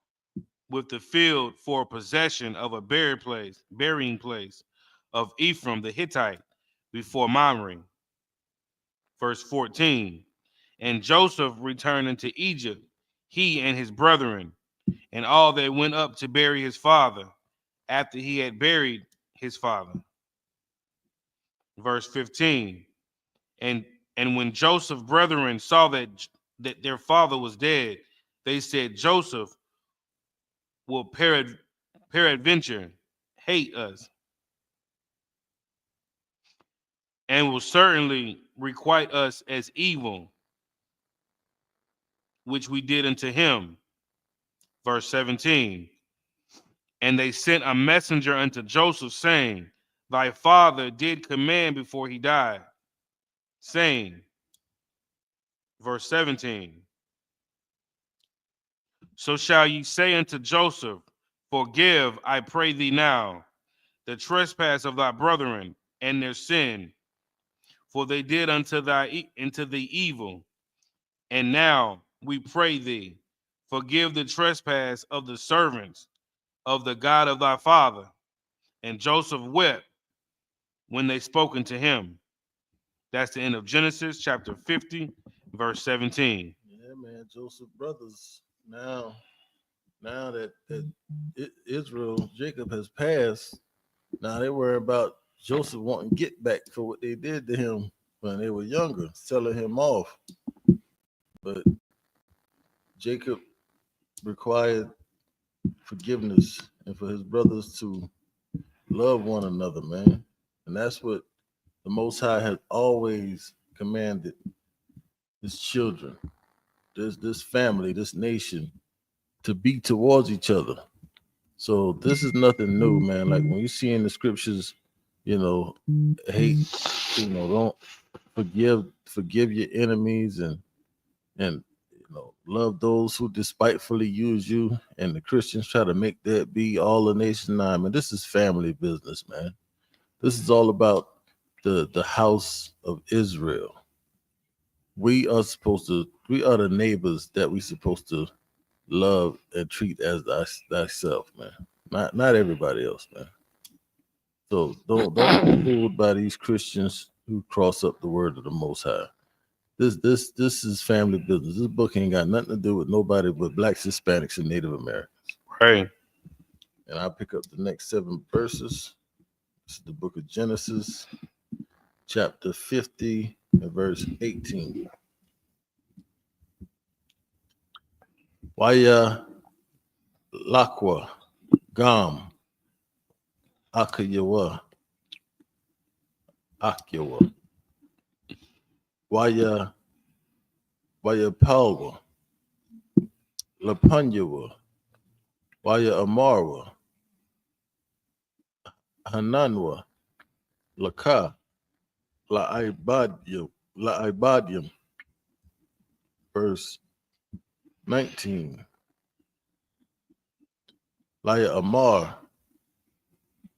with the field for possession of a burying place of Ephraim the Hittite before Mamre. Verse 14. And Joseph returned into Egypt, he and his brethren, and all that went up to bury his father, after he had buried his father. Verse 15. And when Joseph's brethren saw that their father was dead, they said, Joseph will peradventure hate us, and will certainly requite us as evil, which we did unto him. Verse 17. And they sent a messenger unto Joseph, saying, Thy father did command before he died, saying, verse 17, So shall ye say unto Joseph, Forgive, I pray thee now, the trespass of thy brethren and their sin, for they did unto thee evil. And now we pray thee, forgive the trespass of the servants of the God of thy father. And Joseph wept when they spoke unto him. That's the end of Genesis chapter 50, verse 17. Yeah, man, Joseph brothers. Now that Israel, Jacob has passed, now they worry about Joseph wanting to get back for what they did to him when they were younger, selling him off. But Jacob required forgiveness and for his brothers to love one another, man. And that's what the Most High has always commanded his children, this family, this nation, to be towards each other. So this is nothing new, man. Like when you see in the scriptures, hate, don't forgive your enemies and love those who despitefully use you. And the Christians try to make that be all the nation. Nah, man, this is family business, man. This is all about the house of Israel. We are the neighbors that we supposed to love and treat as thyself, man. Not everybody else, man. So don't be fooled by these Christians who cross up the word of the Most High. This is family business. This book ain't got nothing to do with nobody but blacks, Hispanics, and Native Americans. Right. And I'll pick up the next 7 verses. This is the book of Genesis, chapter 50 and verse 18. Waya Lakwa Gam Akayawa Akyawa Waya Palwa Lapunyawa Waya Amarwa Hananwa Laka La Ibadium. Verse 19. Laya Amar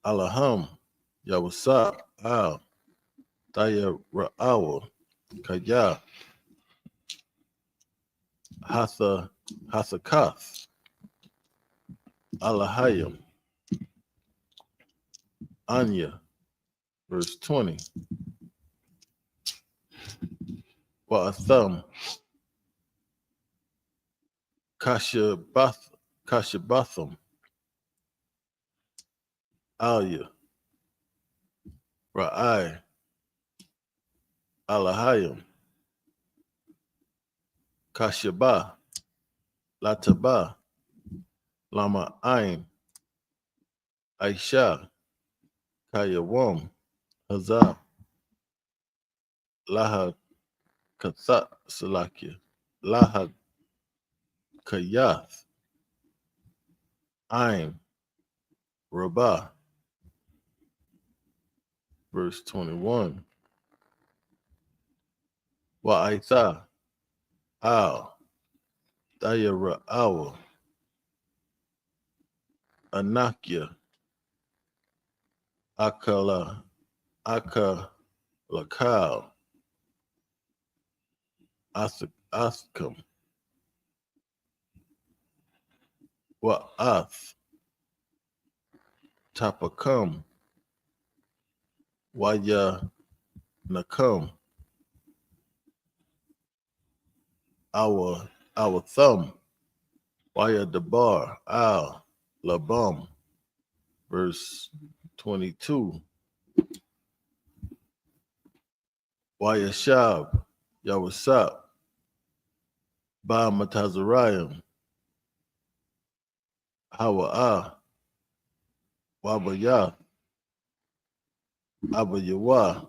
Alaham Yawasa Al Daya Ra'awa, Kaya, Hasakath, Alahayim, Anya, verse 20. Wa'atham, Kashabatham, Alya, Ra'ai, Alahayim, Kashaba, Lataba, Lama Ain, Aisha, Kayawam, Hazah, Laha Katha Salakia, Laha Kayath, Ain, Rabah, verse 21. Wa'aitha, Al, Daya Ra'awa, Anakia, Akala, Akalakal, Athkam, Wa'ath, Tapakam, Waya Nakam, our thumb, Waya Dabar, Al, Labam, verse 22. Waya Shab, Yawasap, Ba Matazarayim, Hawa'a, Wabaya, Abayawa,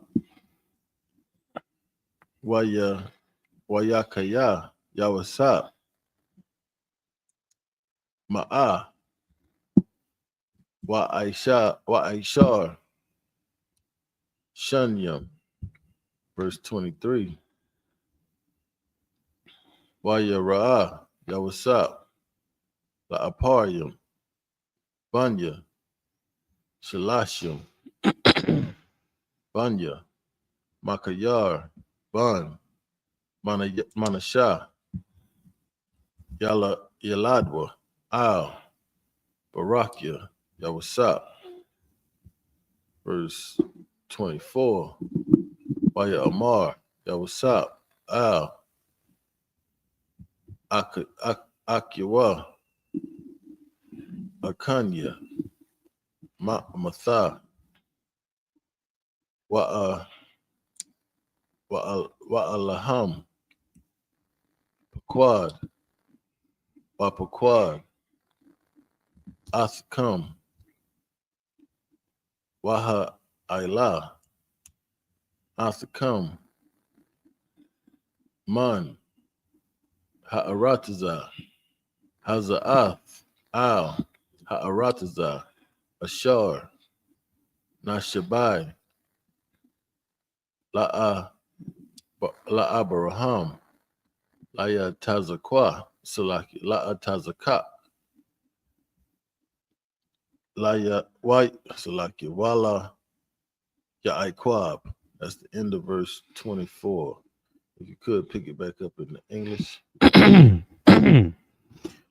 Wayakaya, Yawasap, Ma'a, Wa'aishar, Shanyam, verse 23. Waya Ra'ah, Yawasap, La'aparyam, Banya, Shalashim, Banya, Makayar, Ban, Manasha, Yaladwa, Al, Barakya, Yawasap, verse 24. Waya Amar, Yawasap, Al, Akiwa, Akanya, Matha, Wa'alaham, Paquad, Wapaquad, Athkam, Waha Ailah, Athkam, Man, Ha'arataza, Haza'ath, Al, Ha'arataza, Ashar, Nashabai, La'abaraham, Laya Tazakwa, Salaki, La'a Tazaka, Laya White, Salaki, Wala Ya'aikwab. That's the end of verse 24. If you could pick it back up in the English.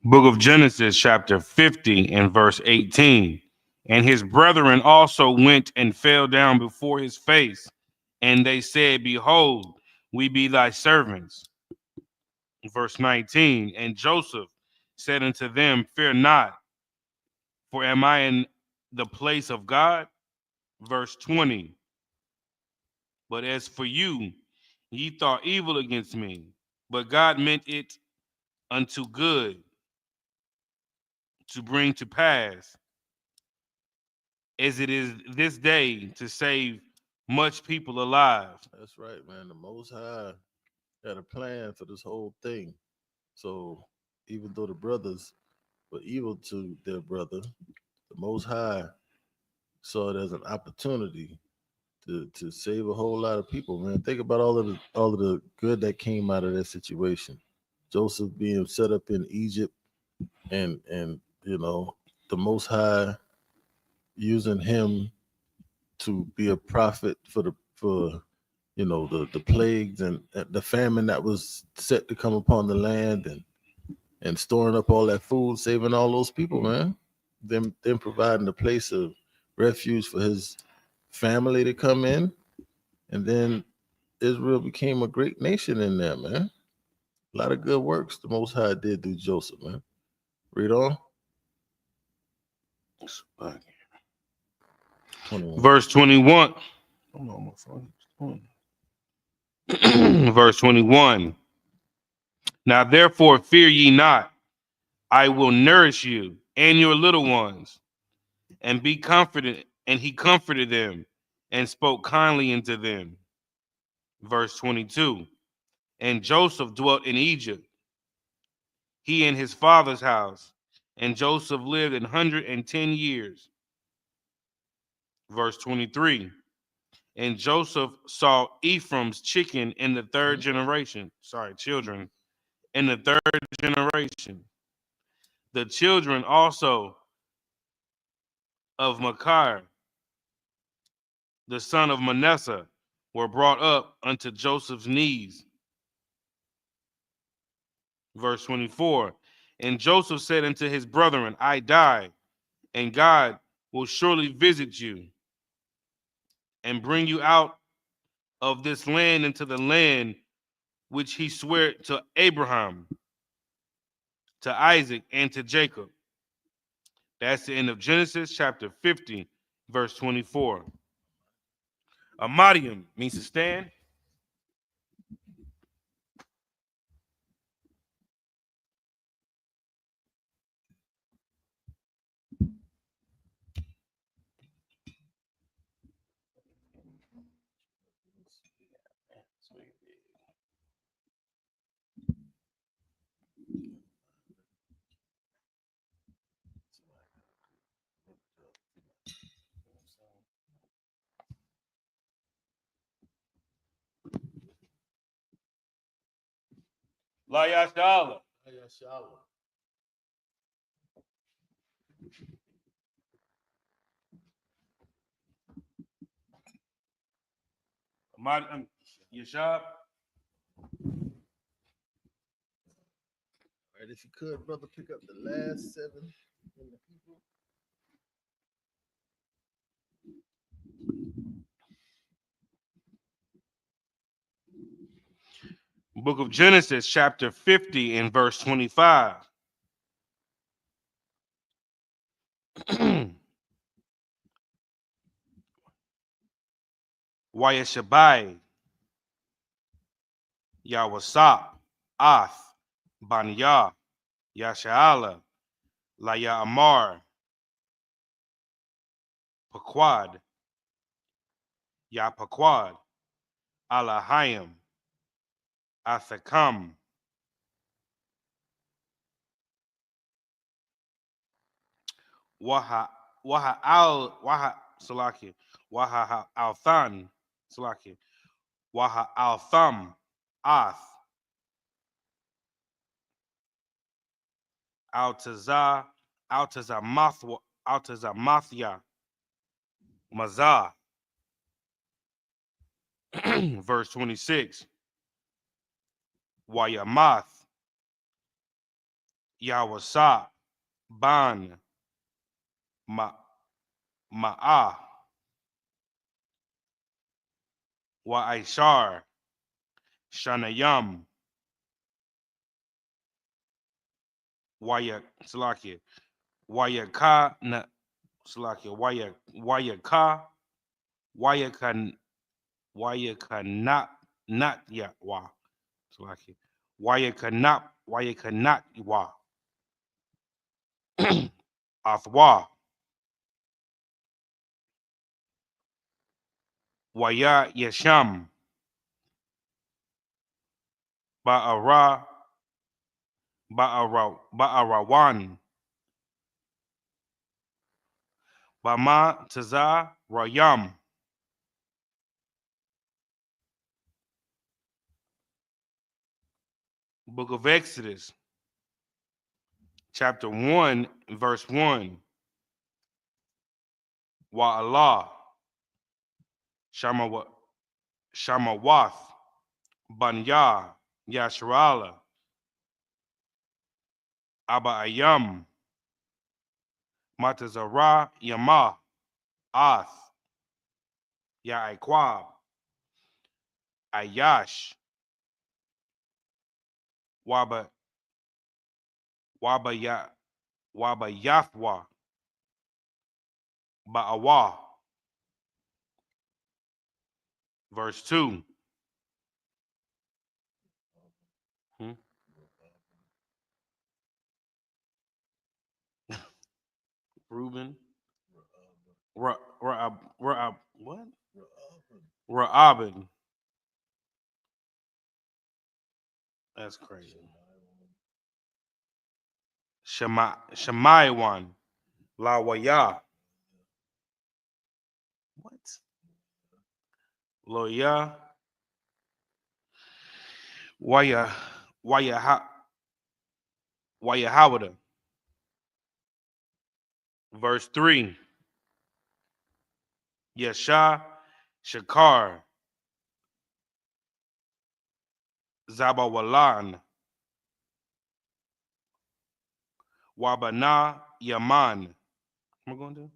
Book of Genesis, chapter 50 and verse 18. And his brethren also went and fell down before his face, and they said, Behold, we be thy servants. Verse 19. And Joseph said unto them, Fear not, for am I in the place of God? Verse 20. But as for you, ye thought evil against me, but God meant it unto good, to bring to pass, as it is this day, to save much people alive. That's right, man. The Most High had a plan for this whole thing. So even though the brothers were evil to their brother, the Most High saw it as an opportunity to save a whole lot of people, man. Think about all of the good that came out of that situation. Joseph being set up in Egypt, and you know, the Most High using him to be a prophet for the plagues and the famine that was set to come upon the land, and storing up all that food, saving all those people, man. Them providing a place of refuge for his family to come in, and then Israel became a great nation in there, man. A lot of good works the Most High did through Joseph, man. Read on. 21. Verse 21. Verse 21. Now therefore fear ye not, I will nourish you and your little ones, and be comforted. And he comforted them and spoke kindly unto them. Verse 22. And Joseph dwelt in Egypt, he and his father's house, and Joseph lived 110 years. Verse 23. And Joseph saw Ephraim's children in the third generation. The children also of Machir, the son of Manasseh, were brought up unto Joseph's knees. Verse 24. And Joseph said unto his brethren, I die, and God will surely visit you and bring you out of this land into the land which he swore to Abraham, to Isaac, and to Jacob. That's the end of Genesis chapter 50, verse 24. Amadium means to stand. La Yashala. Yashab. All right, if you could, brother, pick up the last 7 in the Hebrew. Book of Genesis, chapter 50, and verse 25. Wayashabai, Yawasap, Ath, Banya, Yasha'ala, Laya Amar, Paquad, Ya Paquad, Alahayim, Athakam, Waha Salaki, Waha Althan, Salaki, Waha Altham, Ath, Altazamathya, Mazah. Verse 26. Wayamath, Yawasa, Ban, Ma'ah, Wa'ishar, Shanayam, Salaki, Wayaka, Salaki, Wayaka, not yet, Salaki, Wayakanat, Athwa, Waya Yasham, Ba'arawan, Bama Taza Rayam. Book of Exodus, chapter 1, verse 1. Wa Allah, Shamawath, Banya, Yasharala, Abba Ayam, Matazara, Yama, Ath, Yaikwab, Ayash, Waba, Waba, Waba Yathwa, Ba'awa. Verse 2. Reuben. What? Ra'abin. That's crazy. Shemaiwan. Lawaya. What? Loya. Waya. Wayahawada. Verse 3. Yesha. Shakar. Zabawalan. Wabana Yaman. What am I going to do?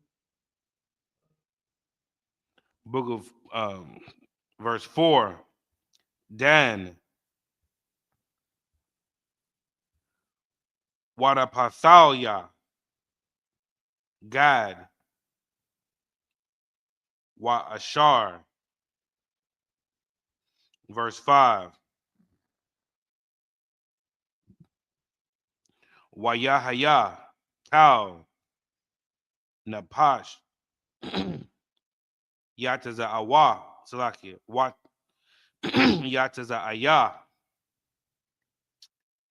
Book of verse 4. Dan. Wadapathalia. Gad. Wa'ashar. Verse 5. Wayahaya. Tal. Napash. Yataza Awa. Salakia. Wat Yataza Aya.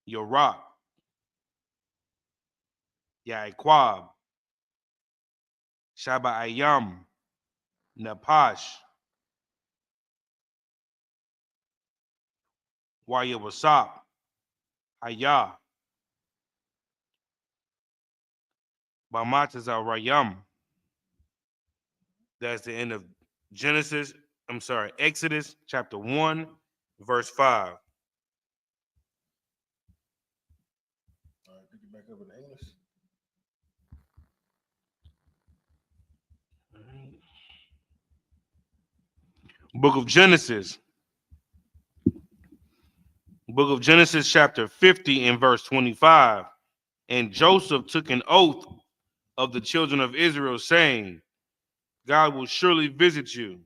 Yorak. Yaikwab. Shaba Ayam. Napash. Wayawasap. Aya. Bamataza Rayam. That's the end of Exodus chapter 1, verse 5. All right, pick it back up in English. Book of Genesis. Book of Genesis chapter 50 and verse 25. And Joseph took an oath of the children of Israel, saying, God will surely visit you,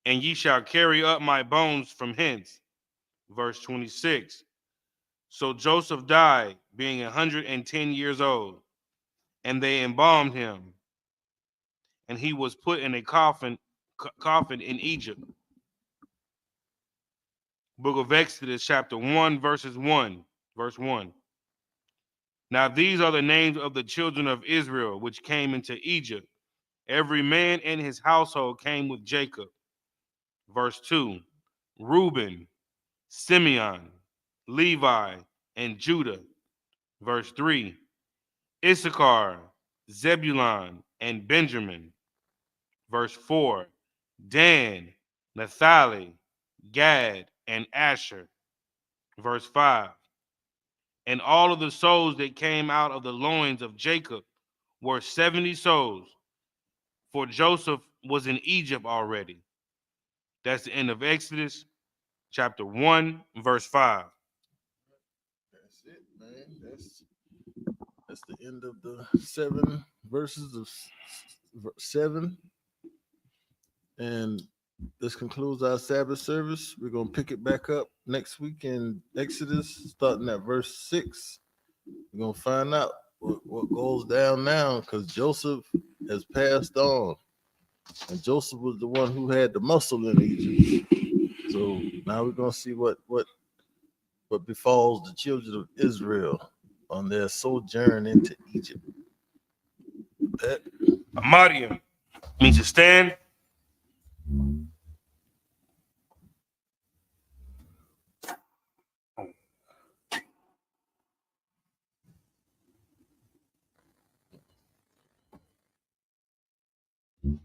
and ye shall carry up my bones from hence. Verse 26. So Joseph died, being 110 years old, and they embalmed him, and he was put in a coffin in Egypt. Book of Exodus, chapter 1, verse 1. Now these are the names of the children of Israel, which came into Egypt. Every man in his household came with Jacob. Verse 2. Reuben, Simeon, Levi, and Judah. Verse 3. Issachar, Zebulun, and Benjamin. Verse 4. Dan, Naphtali, Gad, and Asher. Verse 5. And all of the souls that came out of the loins of Jacob were 70 souls, for Joseph was in Egypt already. That's the end of Exodus chapter 1, verse 5. That's it, man. That's the end of the 7 verses of 7. And this concludes our Sabbath service. We're going to pick it back up next week in Exodus, starting at verse 6. We're going to find out what goes down now, because Joseph has passed on. And Joseph was the one who had the muscle in Egypt. So now we're going to see what befalls the children of Israel on their sojourn into Egypt. That Amadium means to stand.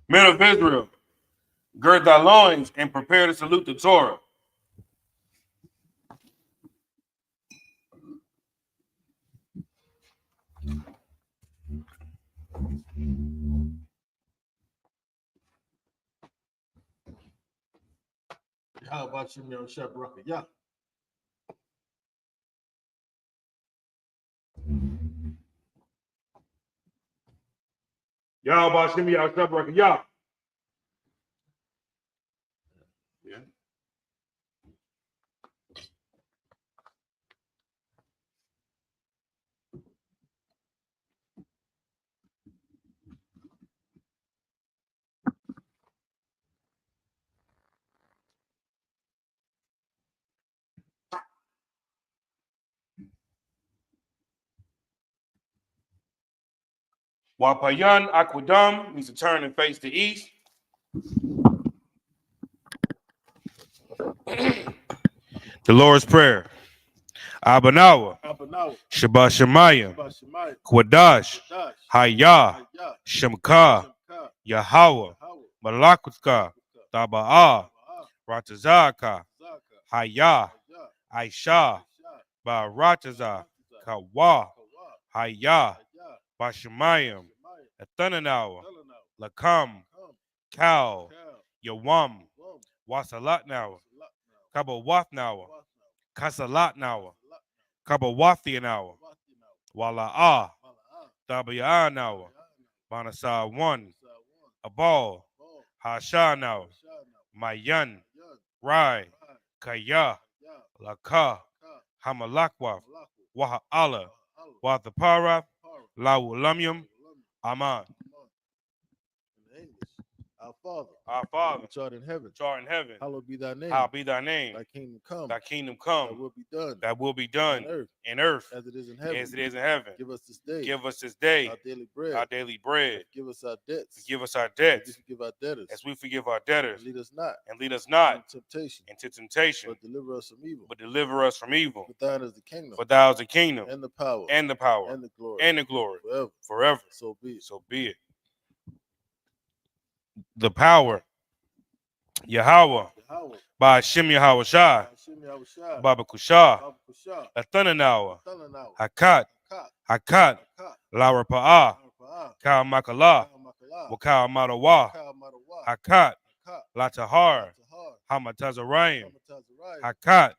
Men of Israel, Gird thy loins and prepare to salute the Torah. How about you, Mel Shabaraka? Yeah. Y'all about Shimmy out Shabaraka. Y'all. Yeah. Wapayan Aquadam means to turn and face the east. The Lord's Prayer. Abanawa. Abanawa. Shabbat Shemayim. Shabbat Shemayim. Quadash. Dash. Hayah. Hayah. Shemka. Shemka. Yahweh. Yahweh. Malakutka. Taba'ah. Ratazaka. Zaka. Hayah. Hayah. Aisha. Barataza. Kawa. Hayah. Bashemayim. Athananawa. Lakam. Kal. Yawam. Wasalatnawa. Kabawathnawa. Kasalatnawa. Kabawathianawa. Wala'ah. Tabi'anawa. Manasa 1. Abal. Hashanawa. Mayan. Rai. Kaya. Laka. Hamalakwa. Waha'ala. Wathapara. Lawulamyum. Aman. In English. Our Father. Our Father, which art in heaven. which art in heaven, Hallowed be thy name. hallowed be thy name. Thy kingdom come. Thy kingdom Thy come. will be done. Thy will be done in earth. in earth As it is in heaven. as it is in heaven. Give us this day. Give us this day our daily bread. our daily bread. Give us our debts. Forgive us our As debts we forgive our debtors. as we forgive our debtors. And lead us not And lead us not into temptation. into temptation, But deliver us from evil. but deliver us from evil. For thine is the kingdom. For thou is the kingdom And the power. and the power And the glory. and the glory Forever. forever. So be it. So be it. The power, Yahweh, Yahweh. by Hashem Yahweh Shai, Hashem Yahushua. Baba Kushah, Baba Kusha. Athananawa, Thalanawa. Hakat, Hakat. Hakat, Hakat. Lara Pa'ah, Arpa'ah. Kal Makala, Kamakala. Wakal Madawa, Kal Madawa. Hakat, Hakat. Latahar, Tahar. Hamatazarayim, Hamatazariah. Hakat,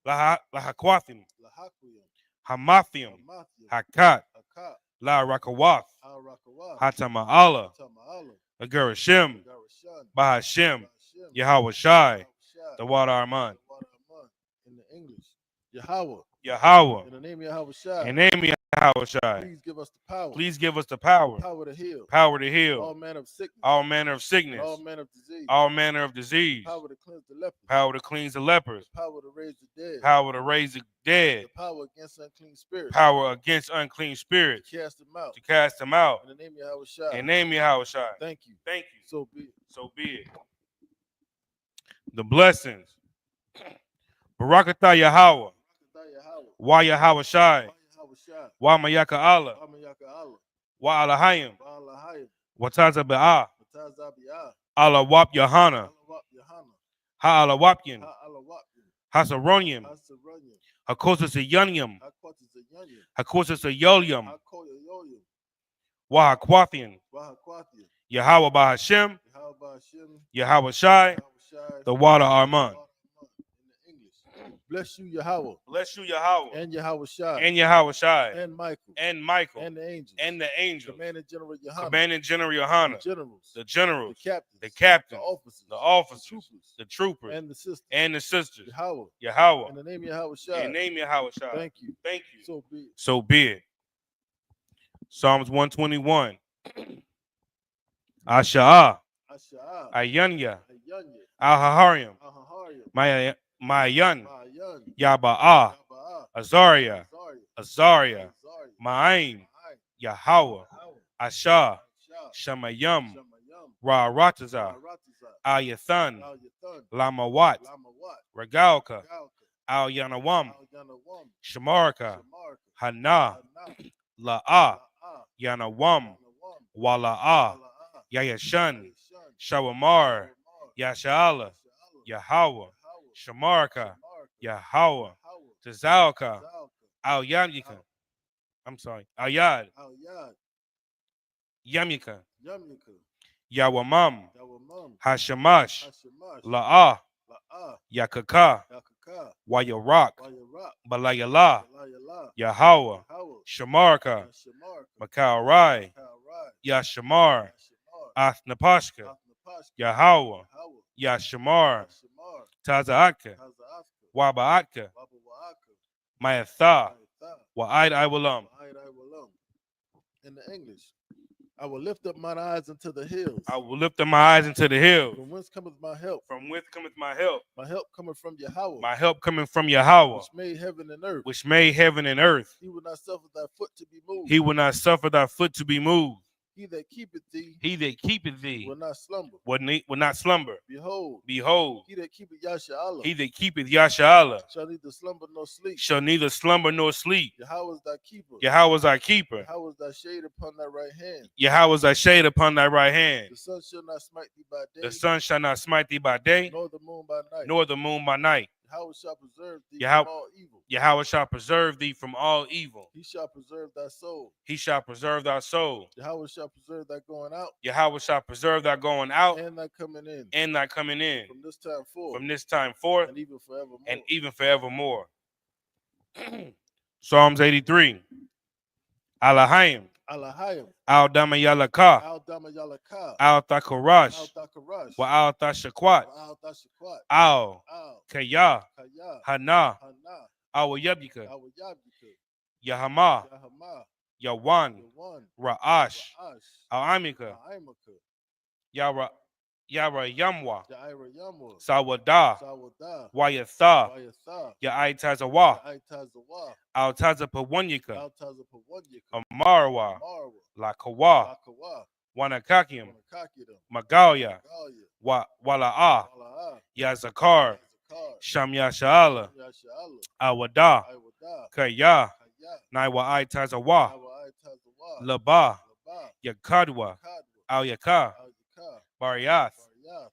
Hakat. Lahakwathim, Lahakwiyam. Hamathium, Hamathiam. Hakat, Hakat. La Rakawath, Al-Rakawah. Hatama'ala, Tama'ala. Agarashim, Garashan. Bahashim, Hashem. Yahweh Shai, Yahushua. the water Arman, In the English. Yahweh. Yahweh, In the name of Yahushua. and name me Yahweh Shai. Please give us the power. Please give us the power, Power to heal. power to All heal manner of sickness. all manner of And sickness, all manner of disease. all manner of disease, Power to cleanse the lepers. power to cleanse the lepers, Power to raise the dead. power to raise the dead, The power against unclean spirits. power against unclean spirits, To cast them out. to cast them out. In the name of Yahushua. And name me Yahweh Shai. Thank you. Thank you. So be it. So be it. The blessings. Barakatah Yahweh. Wa Yahweh Shai. Wa Mayaka Allah. Wa Alahayim. Wa Taza Be'ah. Allah Wap Yahana. Ha Allah Wapyin. Hasaronyim. Hakosas a Yunyam. Hakosas a Yolyam. Wa Hakwathian. Yahweh by Hashem. Yahweh Shai. The water Arman. Bless you, Yahweh. Bless you, Yahweh. And Yahweh Shai. And Yahweh Shai. And Michael. And Michael. And the angels. And the angels. Commanding General Yohana. Commanding General Yohana. The generals. The generals. The captains. The captains. The officers. The officers. The troopers. The troopers. And the sisters. And the sisters. Yahweh. Yahweh. In the name of Yahweh Shai. And name Yahweh Shai. Thank you. Thank you. So be it. So be it. Psalms 121. Asha'ah. Asha'ah. Ayanya. Ayanya. Al-Hahariam. Ahahariam. Mayan. Mayan. Yaba'ah. Yaba'ah. Azaria. Azaria. Azaria. Azaria. Ma'aim. Ma'ai. Yahweh. Yahweh. Ashah. Shah. Shamayam. Shamayam. Ra'arataza. Ratiza. Al-Yathan. Al-Yathan. Lamawat. Lamawat. Regalka. Galka. Al-Yanawam. Al-Yanawam. Shamarka. Shamarka. Hana. Hana. La'ah. La'ah. Yanawam. Yanawam. Wala'ah. Wala'ah. Yayashan. Yashan. Shawamar, Yashala, Yahweh, Shamarka, Yahweh, Tazalka, Al Yamyika. I'm sorry, Ayad, Al-Yad, Yamyika, Yamyaka, Yawamam, Yawamam, Hashamash, Hashamash, La'ah, La'ah, Yakaka, Yakaka, Wayarak, Wayarak, Balayala, Yalayala, Yahweh, Yahweh, Shamarka, Yashamarka, Makaurai, Kalrai, Yashamar, Yashamar, Athnapashka, Athnapashka, Yahweh, Yahweh, Yashamar, Yashamar, Tazaatka, Tazaaska, Wabaatka, Wabawaaka, Mayatha, Maitha, Wa'id Iwalam. Wa'id Iwalam. In the English, I will lift up mine eyes unto the hills. I will lift up my eyes into the hills. From whence cometh my help? From whence cometh my help? My help cometh from Yahweh, My help coming from Yahweh, which made heaven and earth. which made heaven and earth. He will not suffer thy foot to be moved. He will not suffer thy foot to be moved. He that keepeth thee He that keepeth thee will not slumber. will not slumber. Behold, Behold, he that keepeth Yasha he that keepeth Yashala shall neither slumber nor sleep. shall neither slumber nor sleep. Yahweh is thy keeper. Yahweh is thy keeper. Yahweh is thy shade upon thy right hand. Yahweh is thy shade upon thy right hand. The sun shall not smite thee by day, The sun shall not smite thee by day, nor the moon by night. nor the moon by night. Yahweh shall preserve thee Yahweh- from all evil. Yahweh shall preserve thee from all evil. He shall preserve thy soul. He shall preserve thy soul. Yahweh shall preserve thy going out Yahweh shall preserve thy going out and thy coming in and thy coming in from this time forth from this time forth and even forevermore. and even forevermore. Psalms 83. Alahayim, Alahayim, Al Damayalaka, Al Damayalaka, Al Thakarash, Al Thakarash, Wa Al Thashakwat, Al Thashakwat, Al Al Kaya, Kaya, Hana, Hana, Al Yabika, Al Yabika, Yahama, Yahama, Yawan, Yawan, Ra'ash, Ra'ash, Al Amika, Aimaka, Yara Yamwa, Jaira Yamwa, Sawada, Sawada, Wayatha, Wayatha, Ya'itazawa, Aitazawa, Al Tazapawanyika, Al Tazapawanyika, Amarwa, Marwa, Lakawa, Lakawa, Wanakakim, Wanakakidam, Magalia, Galia, Wala'a, Wala'a, Yazakar, Zakar, Shamya Sha'ala, Yashala, Awada, Iwada, Kaya, Kaya, Naiwa Aitazawa, Nawa Aitazawa, Laba, Laba, Yakadwa, Kadwa, Al Yaka, Al Yaka, Bariath, Baryath,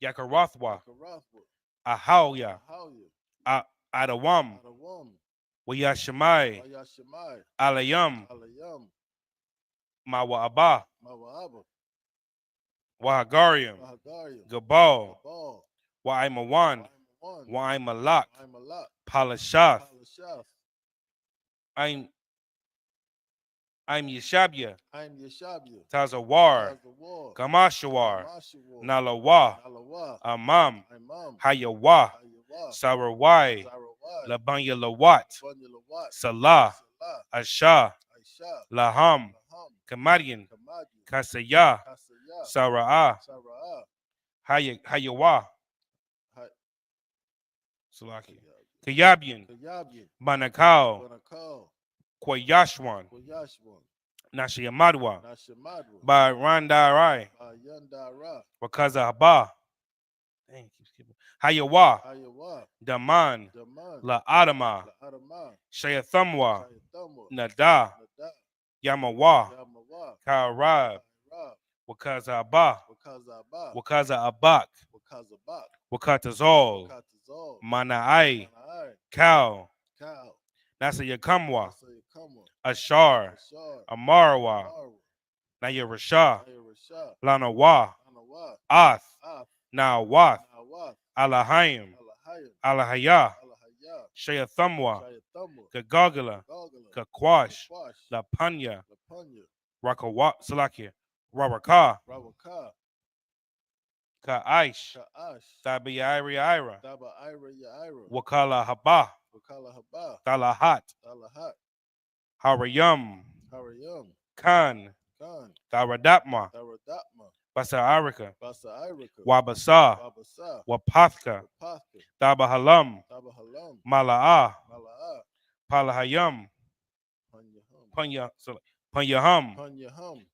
Yakarathwa, Karathwa, Ahawya, Ahawya, Adawam, Adawam, Wayashamai, Wayashemai, Alayam, Alayam, Mawa'aba, Mawa'aba, Wahagariam, Wahagariam, Gabal, Gabal, Wa'imawan, Waimawan, Wa'imalak, Waimalak, Palashath, Palashath, I'm Yeshabya, I'm Yeshabia, Tazawar, Tazawar, Gamashawar, Gamashawar, Nalawa, Nalawa, Amam, Imam, Hayawa, Ayawa, Sarawai, Sarawai, Labanya Lawat, Banya Lawat, Salah, Salah, Asha, Aisha, Laham, Laham, Kamadian, Kamadi, Kasaya, Kasaya, Sara'ah, Sara'ah, Hayawa, Hay- Salaki, Kayabian, Kayabian, Banakal, Banakal, Kwayashwan, Koyashwan, Nashiyamadwa, Nashamadwa, Barandarai, Bayandara, Wakaza Haba, dang, keep skipping. Hayawa, Ayawa, Daman, Daman, La Adama, La Adama, Shayathamwa, Shayathamwa, Nada, Nada, Yamawa, Yamawa, Karab, Kairab, Wakaza Abba, Wakazaba, Wakaza Abak, Wakazabak, Wakatazol, Wakatazal, Manai, Manai, Kal, Kal, Nasa Yakamwa, Sayakamwa, Ashar, Ashar, Amarwa, Marwa, Nayarasha, Ayarasha, Lanawa, Anawa, Ath, Af, Nawath, Nawath, Alahayim, Alahayim, Alahaya, Alahaya, Shayathamwa, Shayathamwa, Gagagala, Gogala, Kakwash, Kwash, Lapanya, Lapunya, Rakawa, Salakia, Rawaka, Rawaka, Kaish, Ka'ash, Tabiyairi Ira, Daba Ira Yaira, Wakala Haba, Wakala Haba, Talahat, Talahat, Harayam, Harayam, Khan, Khan, Tharadapma, Tharadapma, Basaarika, Basa Irika, Wabasa, Babasa, Wapathka, Wapathka, Tabahalam, Tabahalam, Mala'ah, Mala'ah, Palahayam, Panyaham, Panyaham, Panyaham,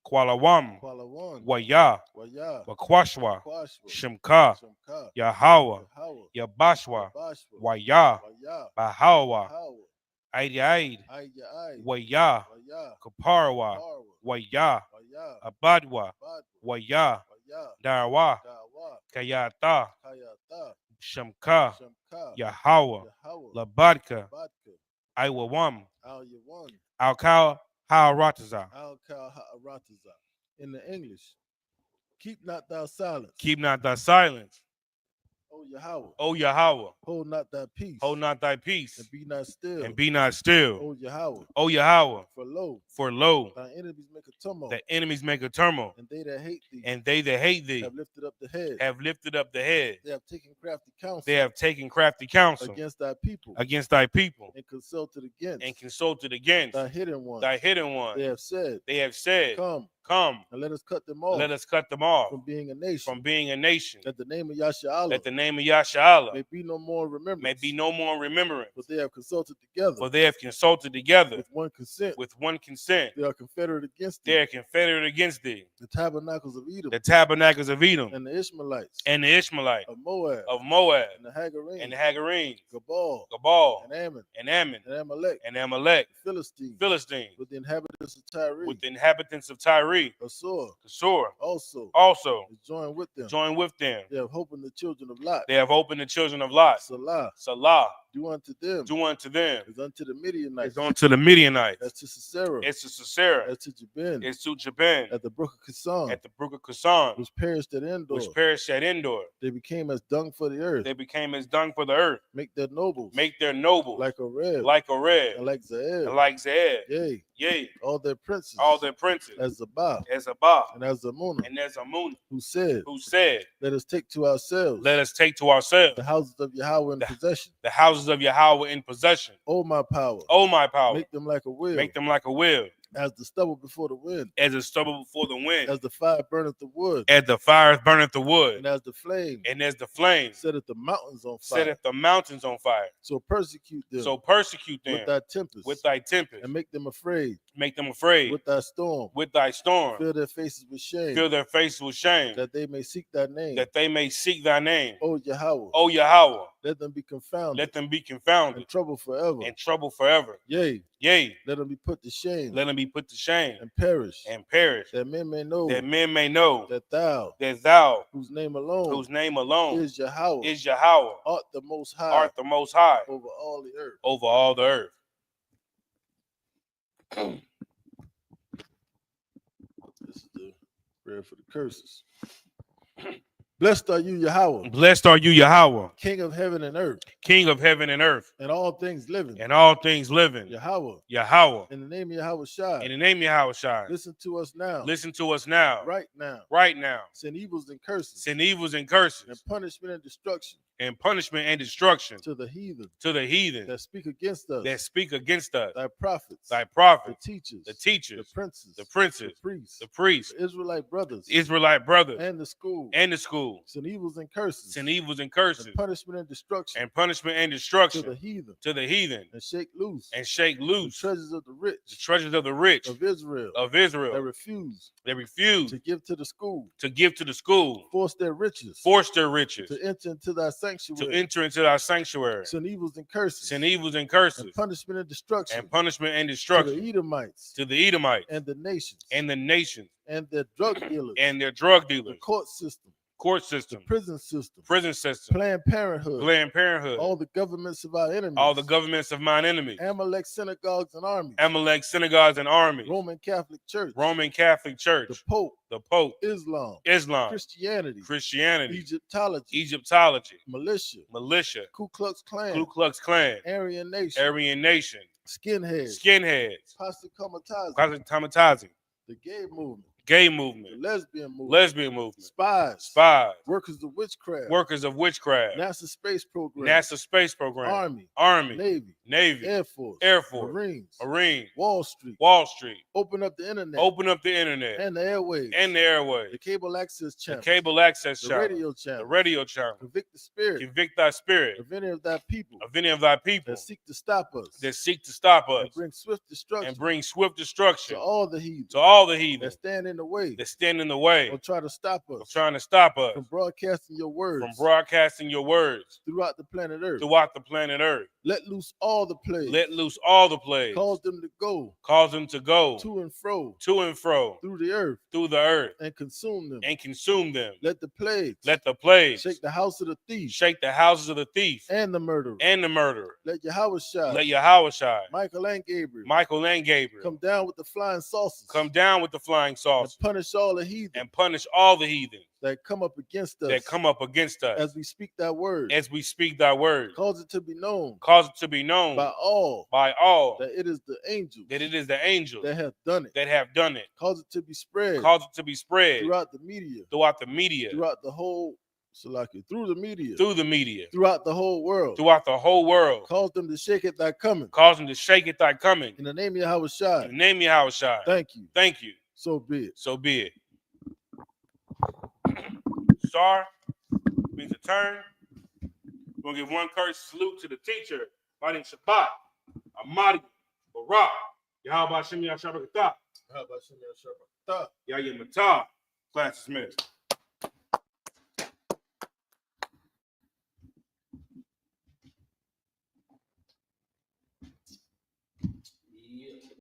Kualawam, Kualawan, Waya, Waya, Wakwashwa, Kwashwa, Shimka, Shamka, Yahawa, Yahawa, Yabashwa, Bashwa, Waya, Waya, Bahawa, Hawa, Aid Aid, Ayya, Waya, Waya, Kaparwa, Parwa, Waya, Waya, Abadwa, Badwa, Waya, Dawa, Dawa, Kayata, Kayata, Shamka, Shamka, Yahweh, Yahweh, Labadka, Badka, Iwawam, Al Yawan, Al Kal, Haarataza. Al Kal Ha'arataza. In the English, keep not thou silence. Keep not thy silence, O Yahweh, O Yahweh. hold not thy peace. Hold not thy peace, And be not still. and be not still, O Yahweh, O Yahweh. For lo, thy enemies make a tumult. the enemies make a turmoil, And they that hate thee and they that hate thee have lifted up the head. have lifted up the head. They have taken crafty counsel. They have taken crafty counsel against thy people. against thy people, And consulted against thy hidden ones. hidden one. They have said, Come, and let us cut them off. let us cut them off from being a nation. from being a nation. That the name of Yasha That the name of Yasha may be no more remembrance. may be no more remembrance. But they have consulted together. For they have consulted together with one consent. with one consent. They are confederate against thee. They are confederate against thee. The tabernacles of Edom. The tabernacles of Edom. And the Ishmaelites. And the Ishmaelites. Of Moab. And the Hagarenes. And the Hagarenes. Gabal. And Ammon. And Ammon. And Amalek. And Amalek. Philistines. With the inhabitants of Tyre. With the inhabitants of Tyre. Assur. Also. Is joined with them. They have opened the children of Lot. Salah. Do unto them. As unto the Midianites. As to Sisera. As to Jabin. At the brook of Kison. Which perished at Endor. They became as dung for the earth. Make their nobles. Like Oreb. And like Zaed. Yea. All their princes. As Zabah. And as Zamunah. Who said. Let us take to ourselves. The houses of Yahweh in possession. Oh my power. Make them like a wheel. As the stubble before the wind. As the fire burneth the wood. And as the flame. Setteth the mountains on fire. So persecute them. With thy tempest. And make them afraid. With thy storm. Fill their faces with shame. That they may seek thy name. O Yahweh. Let them be confounded. And trouble forever. Yea. Let them be put to shame. And perish. That men may know. That thou. Whose name alone. Is Yahweh. Art the most high. Over all the earth. This is the prayer for the curses. Blessed are you, Yahweh. King of heaven and earth. And all things living. Yahweh. In the name of Yahweh Shai. Listen to us now. Right now. Send evils and curses. And punishment and destruction. To the heathen. That speak against us. Thy prophets. The teachers. The princes. The priests. The Israelite brothers. And the school. Send evils and curses. And punishment and destruction. To the heathen. And shake loose. The treasures of the rich. Of Israel. That refuse. To give to the school. Force their riches. To enter into thy sanctuary. Send evils and curses. And punishment and destruction. To the Edomites. And the nations. And their drug dealers. The court system. The prison system. Planned Parenthood. All the governments of our enemies. Amalek synagogues and armies. Roman Catholic Church. The Pope. Islam. Christianity. Egyptology. Militia. Ku Klux Klan. Aryan Nation. Skinheads. Pasta Kamatazi. The gay movement. The lesbian movement. Spies. Workers of witchcraft. NASA space program. Army. Navy. Air Force. Marines. Wall Street. Open up the internet. And the airwaves. The cable access channel. The radio channel. Convict thy spirit. Of any of thy people. That seek to stop us. And bring swift destruction. To all the heathen. That stand in stand in the way or try to stop of us trying to stop us from broadcasting your words from broadcasting your words throughout the planet Earth. throughout the planet Earth. Let loose all the plagues. Let loose all the plagues. Cause them to go Cause them to go to and fro through the earth and consume them. and consume them. Let the plagues Shake the house of the thief shake the houses of the thief and the murderer. Let Yahweh Yahweh, Michael and Gabriel come down with the flying saucers. come down with the flying saucers And punish all the heathen and punish all the heathens that come up against us as we speak that word. thy word. Cause it to be known Cause it to be known by all that it is the angels it is the angels that have done it. that have done it. Cause it to be spread Throughout the media, throughout the whole through the media, throughout the whole world. the whole world. Cause them to shake at thy coming. Cause them to shake at thy coming. In the name of Yahweh In the name of Yahweh. Thank you. So be it. So be it. Star means a turn. We're going to give one courteous salute to the teacher. My name's Shabbat, Amadi, Barak, Yahweh Shem Yahshua Barakatah, Yahya Matah. Class dismissed.